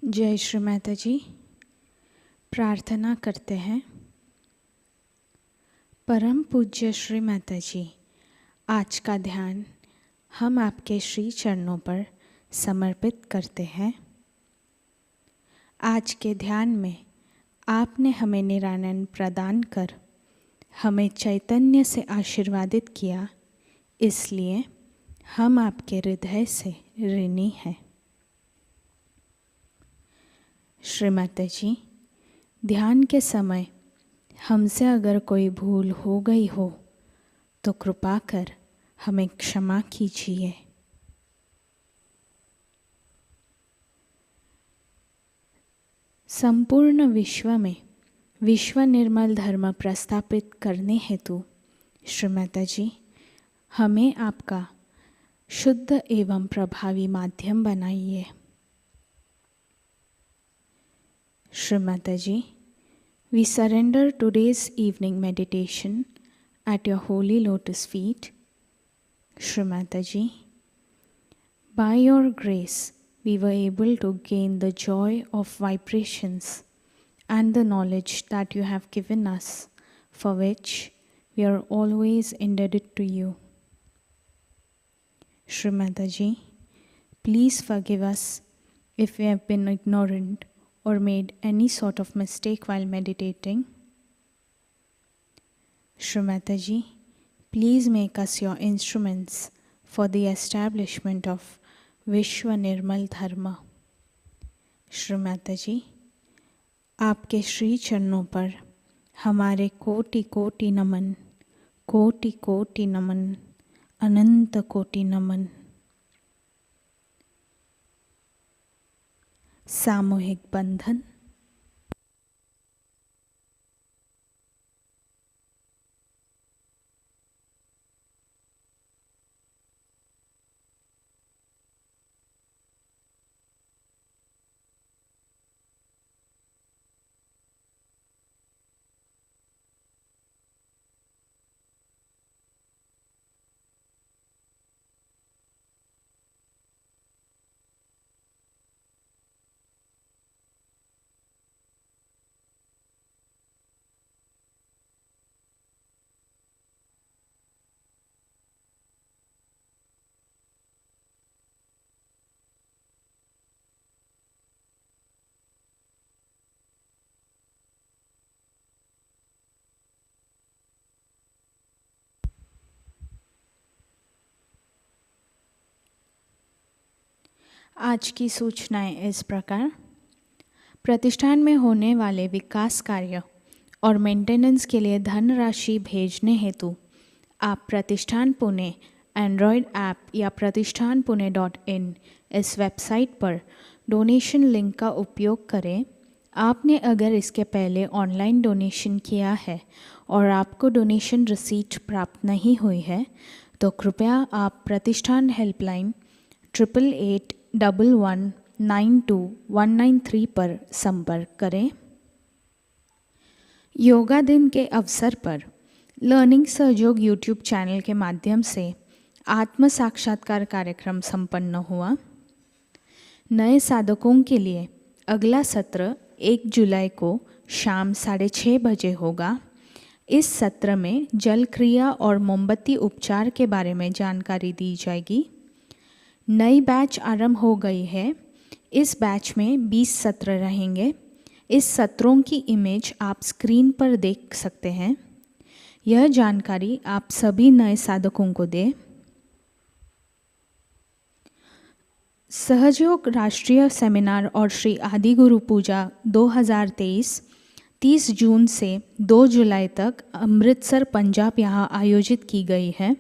[SPEAKER 1] जय श्री माताजी। प्रार्थना करते हैं। परम पूज्य श्री माताजी, आज का ध्यान हम आपके श्री चरणों पर समर्पित करते हैं। आज के ध्यान में आपने हमें निरानंद प्रदान कर हमें चैतन्य से आशीर्वादित किया, इसलिए हम आपके हृदय से ऋणी हैं। श्री माताजी, ध्यान के समय हमसे अगर कोई भूल हो गई हो तो कृपा कर हमें क्षमा कीजिए। संपूर्ण विश्व में विश्व निर्मल धर्म प्रस्थापित करने हेतु श्री माताजी हमें आपका शुद्ध एवं प्रभावी माध्यम बनाइए। Shri Mataji, we surrender today's evening meditation at your holy lotus feet. Shri Mataji, by your grace, we were able to gain the joy of vibrations and the knowledge that you have given us, for which we are always indebted to you. Shri Mataji, please forgive us if we have been ignorant or made any sort of mistake while meditating. Shri Mataji, please make us your instruments for the establishment of विश्व निर्मल धर्म। श्री माताजी, आपके श्री चरणों पर हमारे कोटि कोटि नमन, कोटि कोटि नमन, अनंत कोटि नमन। सामूहिक बंधन। आज की सूचनाएं इस प्रकार। प्रतिष्ठान में होने वाले विकास कार्य और मेंटेनेंस के लिए धनराशि भेजने हेतु आप प्रतिष्ठान पुणे एंड्रॉयड ऐप या pratishthanpune.in इस वेबसाइट पर डोनेशन लिंक का उपयोग करें। आपने अगर इसके पहले ऑनलाइन डोनेशन किया है और आपको डोनेशन रिसीट प्राप्त नहीं हुई है तो कृपया आप प्रतिष्ठान हेल्पलाइन 8881192193 पर संपर्क करें। योगा दिन के अवसर पर लर्निंग सहयोग यूट्यूब चैनल के माध्यम से आत्म साक्षात्कार कार्यक्रम संपन्न हुआ। नए साधकों के लिए अगला सत्र 1 जुलाई को शाम 6:30 बजे होगा। इस सत्र में जल क्रिया और मोमबत्ती उपचार के बारे में जानकारी दी जाएगी। नई बैच आरंभ हो गई है। इस बैच में 20 सत्र रहेंगे। इस सत्रों की इमेज आप स्क्रीन पर देख सकते हैं। यह जानकारी आप सभी नए साधकों को दें। सहजयोग राष्ट्रीय सेमिनार और श्री आदि गुरु पूजा 2023 30 जून से 2 जुलाई तक अमृतसर पंजाब यहाँ आयोजित की गई है।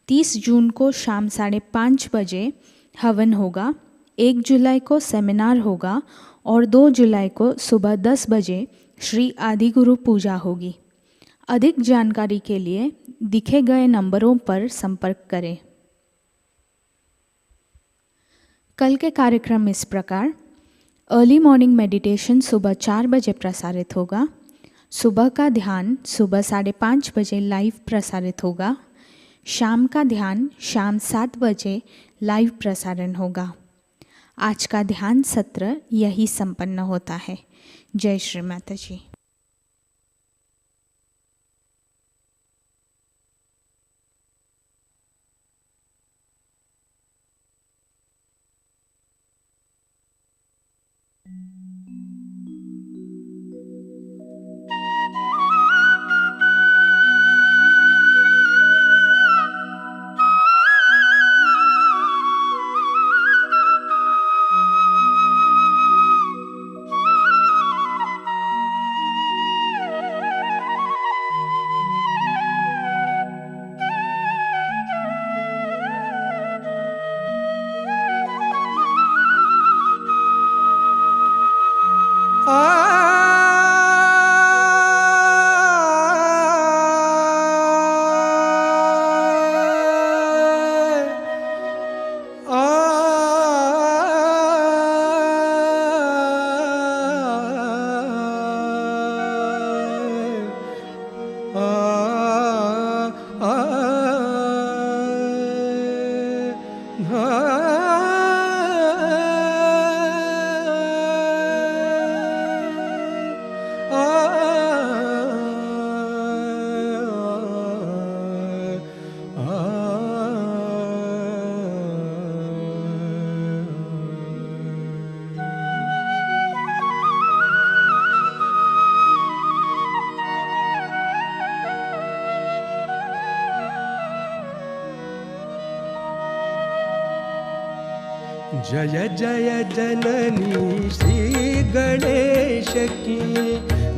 [SPEAKER 1] 30 जून को शाम 5:30 बजे हवन होगा। 1 जुलाई को सेमिनार होगा और 2 जुलाई को सुबह 10 बजे श्री आदि गुरु पूजा होगी। अधिक जानकारी के लिए दिखे गए नंबरों पर संपर्क करें। कल के कार्यक्रम इस प्रकार। अर्ली मॉर्निंग मेडिटेशन सुबह 4 बजे प्रसारित होगा। सुबह का ध्यान सुबह 5:30 बजे लाइव प्रसारित होगा। शाम का ध्यान शाम 7 बजे लाइव प्रसारण होगा। आज का ध्यान सत्र यही संपन्न होता है। जय श्री माताजी।
[SPEAKER 4] जय जय जननी श्री गणेश की,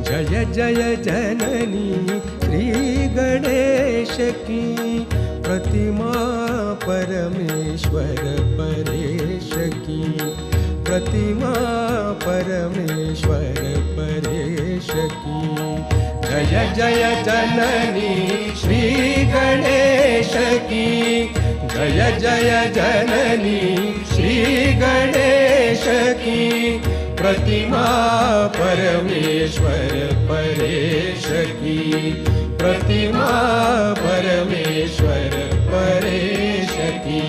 [SPEAKER 4] जय जय जननी श्री गणेश की, प्रतिमा परमेश्वर परेश की, प्रतिमा परमेश्वर परेश की। जय जय जननी श्री गणेश की, जय जय जननी श्री गणेश की, प्रतिमा परमेश्वर परेश की, प्रतिमा परमेश्वर परेश की।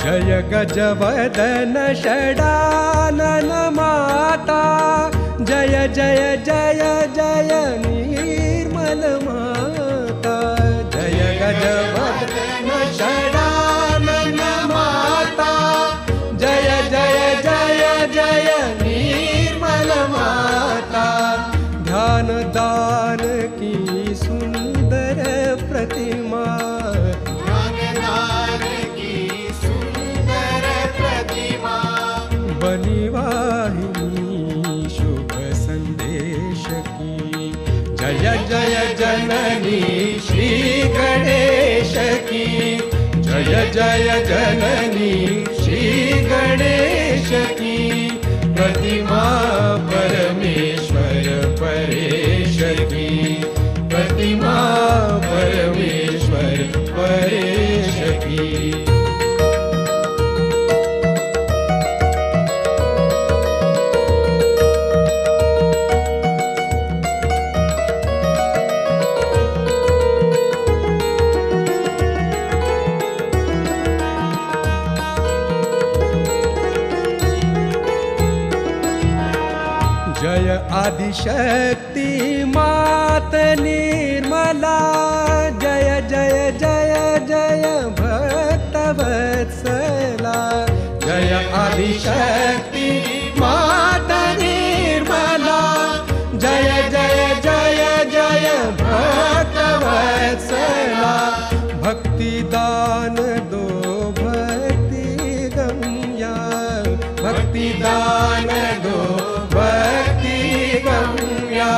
[SPEAKER 4] जय गजवदन षडानन माता, जय जय जय जय निर्मल माता, जय गजवदन षडानन माता, जय जय जय जय निर्मल माता। ध्यान दान की सुंदर प्रतिमा, बलिवाहिनी शुभ संदेश की। जय जय जननी श्री गणेश की, जय जय जननी श्री गणेश की, प्रतिमा परमेश्वर परेश की, प्रतिमा परमेश्वर परेश की। जय आदिशक्ति मात निर्मला, जय जय जय जय भक्तवत्सला, जय आदिशक्ति मात निर्मला, जय जय जय जय भक्तवत्सला। भक्ति दान दो भक्ति गम्या, भक्ति दान दो भक्ति गम्या,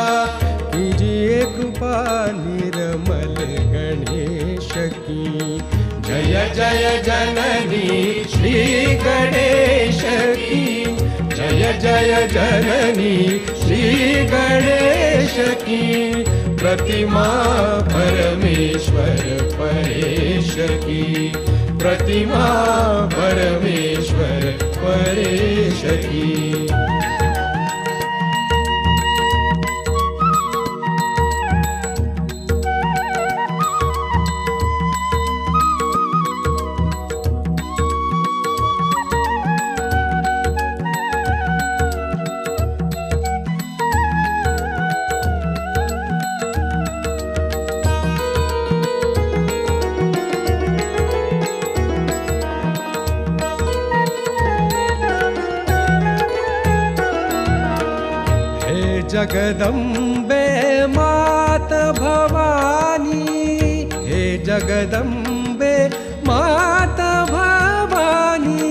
[SPEAKER 4] कीजिए कृपा निर्मल गणेश की। जय जय जननी श्री गणेश की, जय जय जननी श्री गणेश की, प्रतिमा परमेश्वर परेश की, प्रतिमा परमेश्वर परेश की। जगदम्बे मात भवानी, हे जगदम्बे मात भवानी,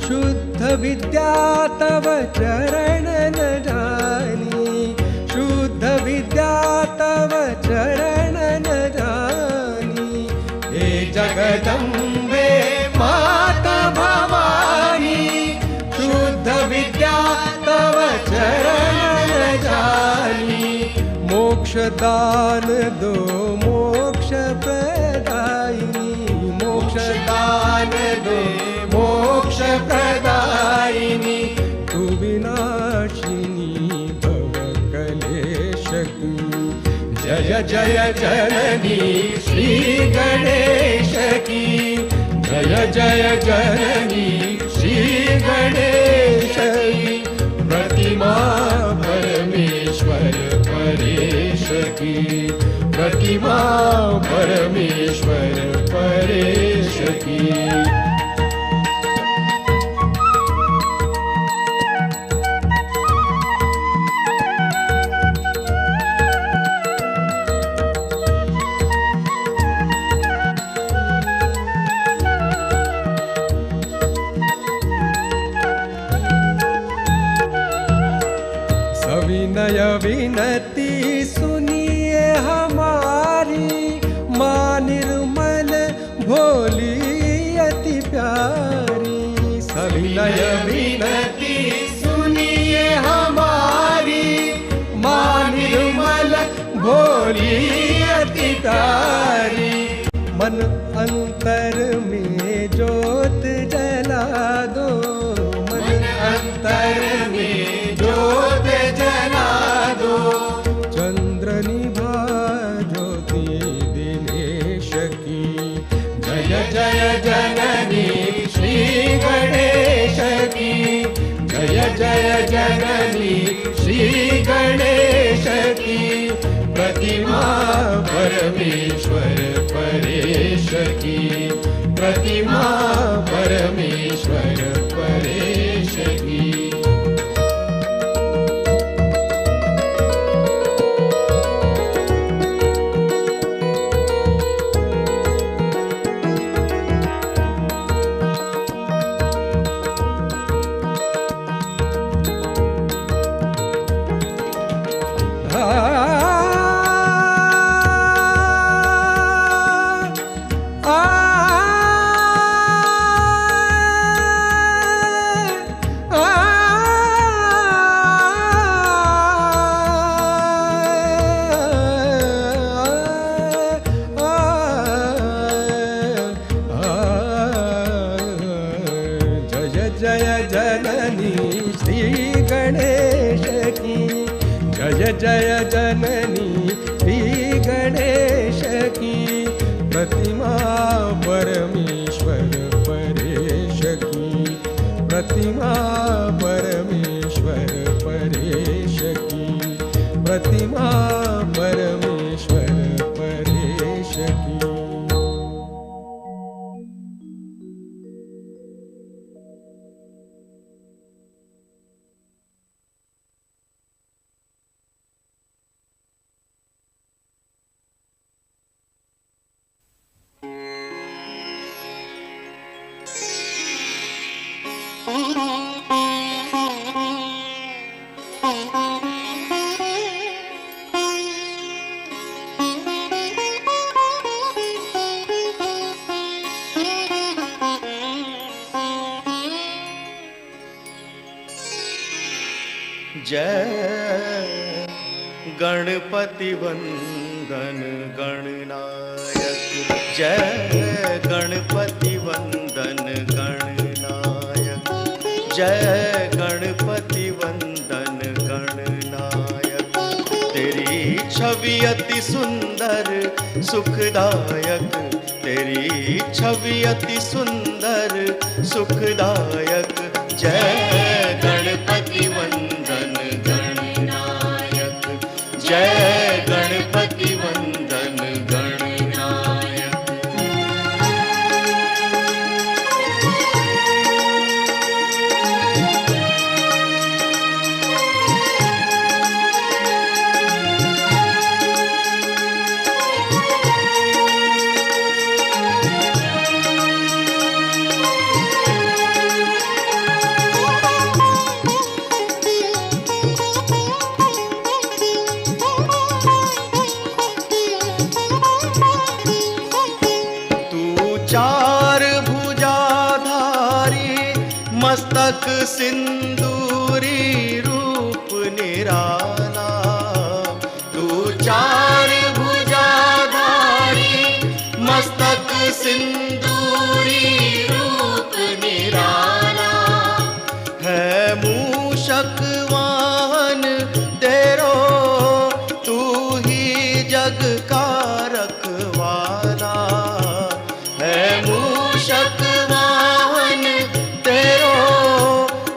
[SPEAKER 4] शुद्ध विद्या तव चरण न जानी, शुद्ध विद्या तव चरण न जानी। हे जगदम्बे मात भवानी, शुद्ध विद्या तव चरण जानी। मोक्ष दान दो मोक्ष प्रदायिनी, मोक्ष दान दो मोक्ष प्रदायिनी, तू विनाशिनी भव कलेश की। जय जय जननी श्री गणेश की, जय जय जननी श्री गणेश की, प्रतिमा परमेश्वर परेश की, प्रतिमा परमेश्वर परेश की। सविनय विनती सुनिए हमारी, माँ निर्मल भोली अति प्यारी। सविनय विनती सुनिए हमारी, माँ निर्मल भोली अति प्यारी। मन अंतर में ज्योत जला दो, मन अंतर में ज्योत जला दो। चंद्र निभा ज्योति दिनेश की, जय जय जननी श्री गणेश की। जय जय जननी श्री गणेश की। प्रतिमा परमेश्वर परेश की। प्रतिमा परमेश्वर परेश की। जय जननी श्री गणेश की। प्रतिमा परमेश्वर परेश की। प्रतिमा परमेश्वर परेश की। प्रतिमा परमेश्वर परेश की।
[SPEAKER 5] जय गणपति वंदन गणनायक। जय गणपति वंदन गणनायक। जय गणपति वंदन गणनायक। तेरी छवि अति सुंदर सुखदायक। तेरी छवि अति सुंदर सुखदायक। जय गणपति वंदन गणनायक। जय गणपति वंदन गणनायक। मस्तक सिंदूरी रूप निराला। तू चार भुजाधारी मस्तक सिंदूरी रूप निराला। है मूषक वाहन तेरो तू ही जग का रखवाला। है मूषक वाहन तेरो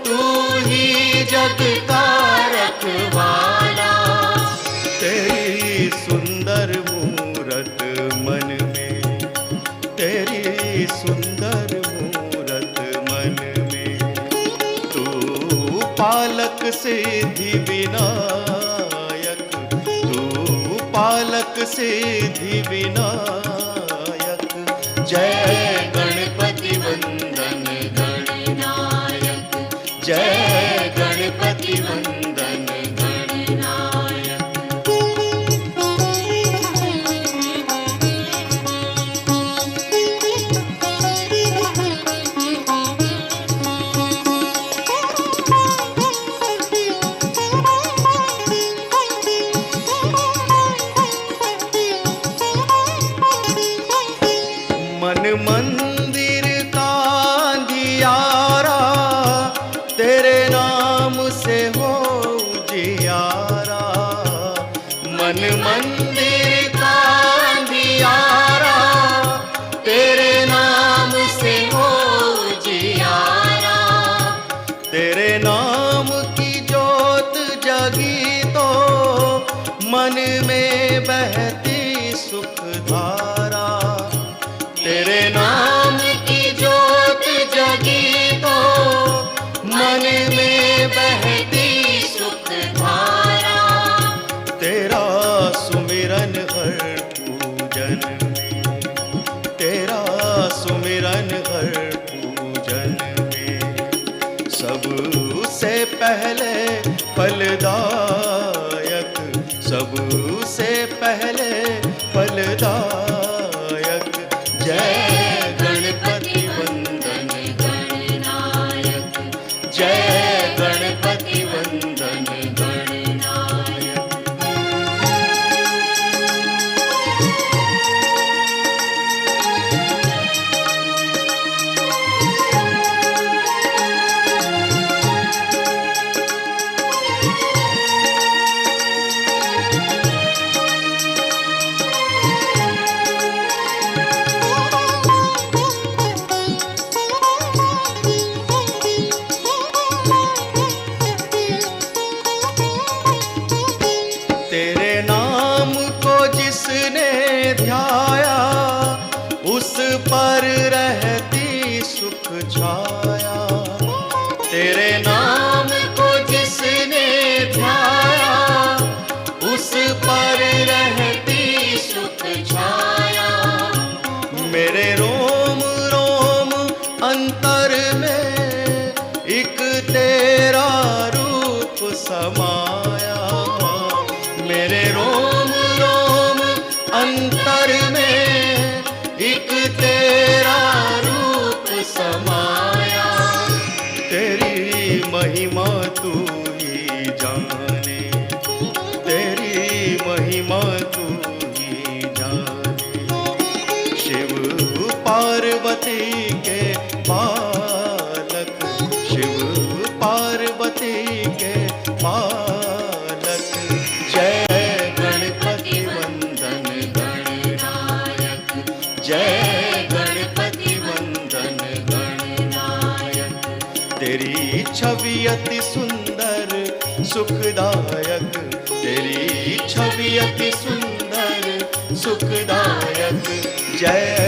[SPEAKER 5] तू ही जग का रखवाला। तेरी सुंदर मूर्ति सिद्धि विनायक, तू पालक सिद्धि विनायक। जय गणपति वंदन गणनायक, जय गणपति वंदन गणनायक। मन मंदिर का अंधियारा तेरे नाम से हो उजियारा। मन मंदिर का अंधियारा तेरे नाम से हो उजियारा। तेरे नाम की जोत जगी तो मन में बहती सुख धारा। तेरे नाम की जोत जगी तो मन में बहती सुख धारा। तेरा सुमिरन हर पूजन में, तेरा सुमिरन हर पूजन में, सबसे पहले फलदायक, सबसे पहले फलदायक। जय गणपति वंदन गणनायक, जय गणपति वंदन गणनायक। तेरे नाम को जिसने ध्याया उस पर रहती सुख छाया। तेरे नाम को जिसने ध्याया उस पर रहती सुख छाया। मेरे रोम रोम अंतर में एक तेरा रूप समाया। मेरे रोम रोम अंतर में एक तेरा रूप समाया। तेरी महिमा तू ही जाने, तेरी महिमा तू ही जाने। शिव पार्वती के बालक, शिव पार्वती के बालक। जय गणपति वंदन गणनायक, जय गणपति वंदन गणनायक। तेरी छवि अति सुंदर सुखदायक, तेरी छवि अति सुंदर सुखदायक। जय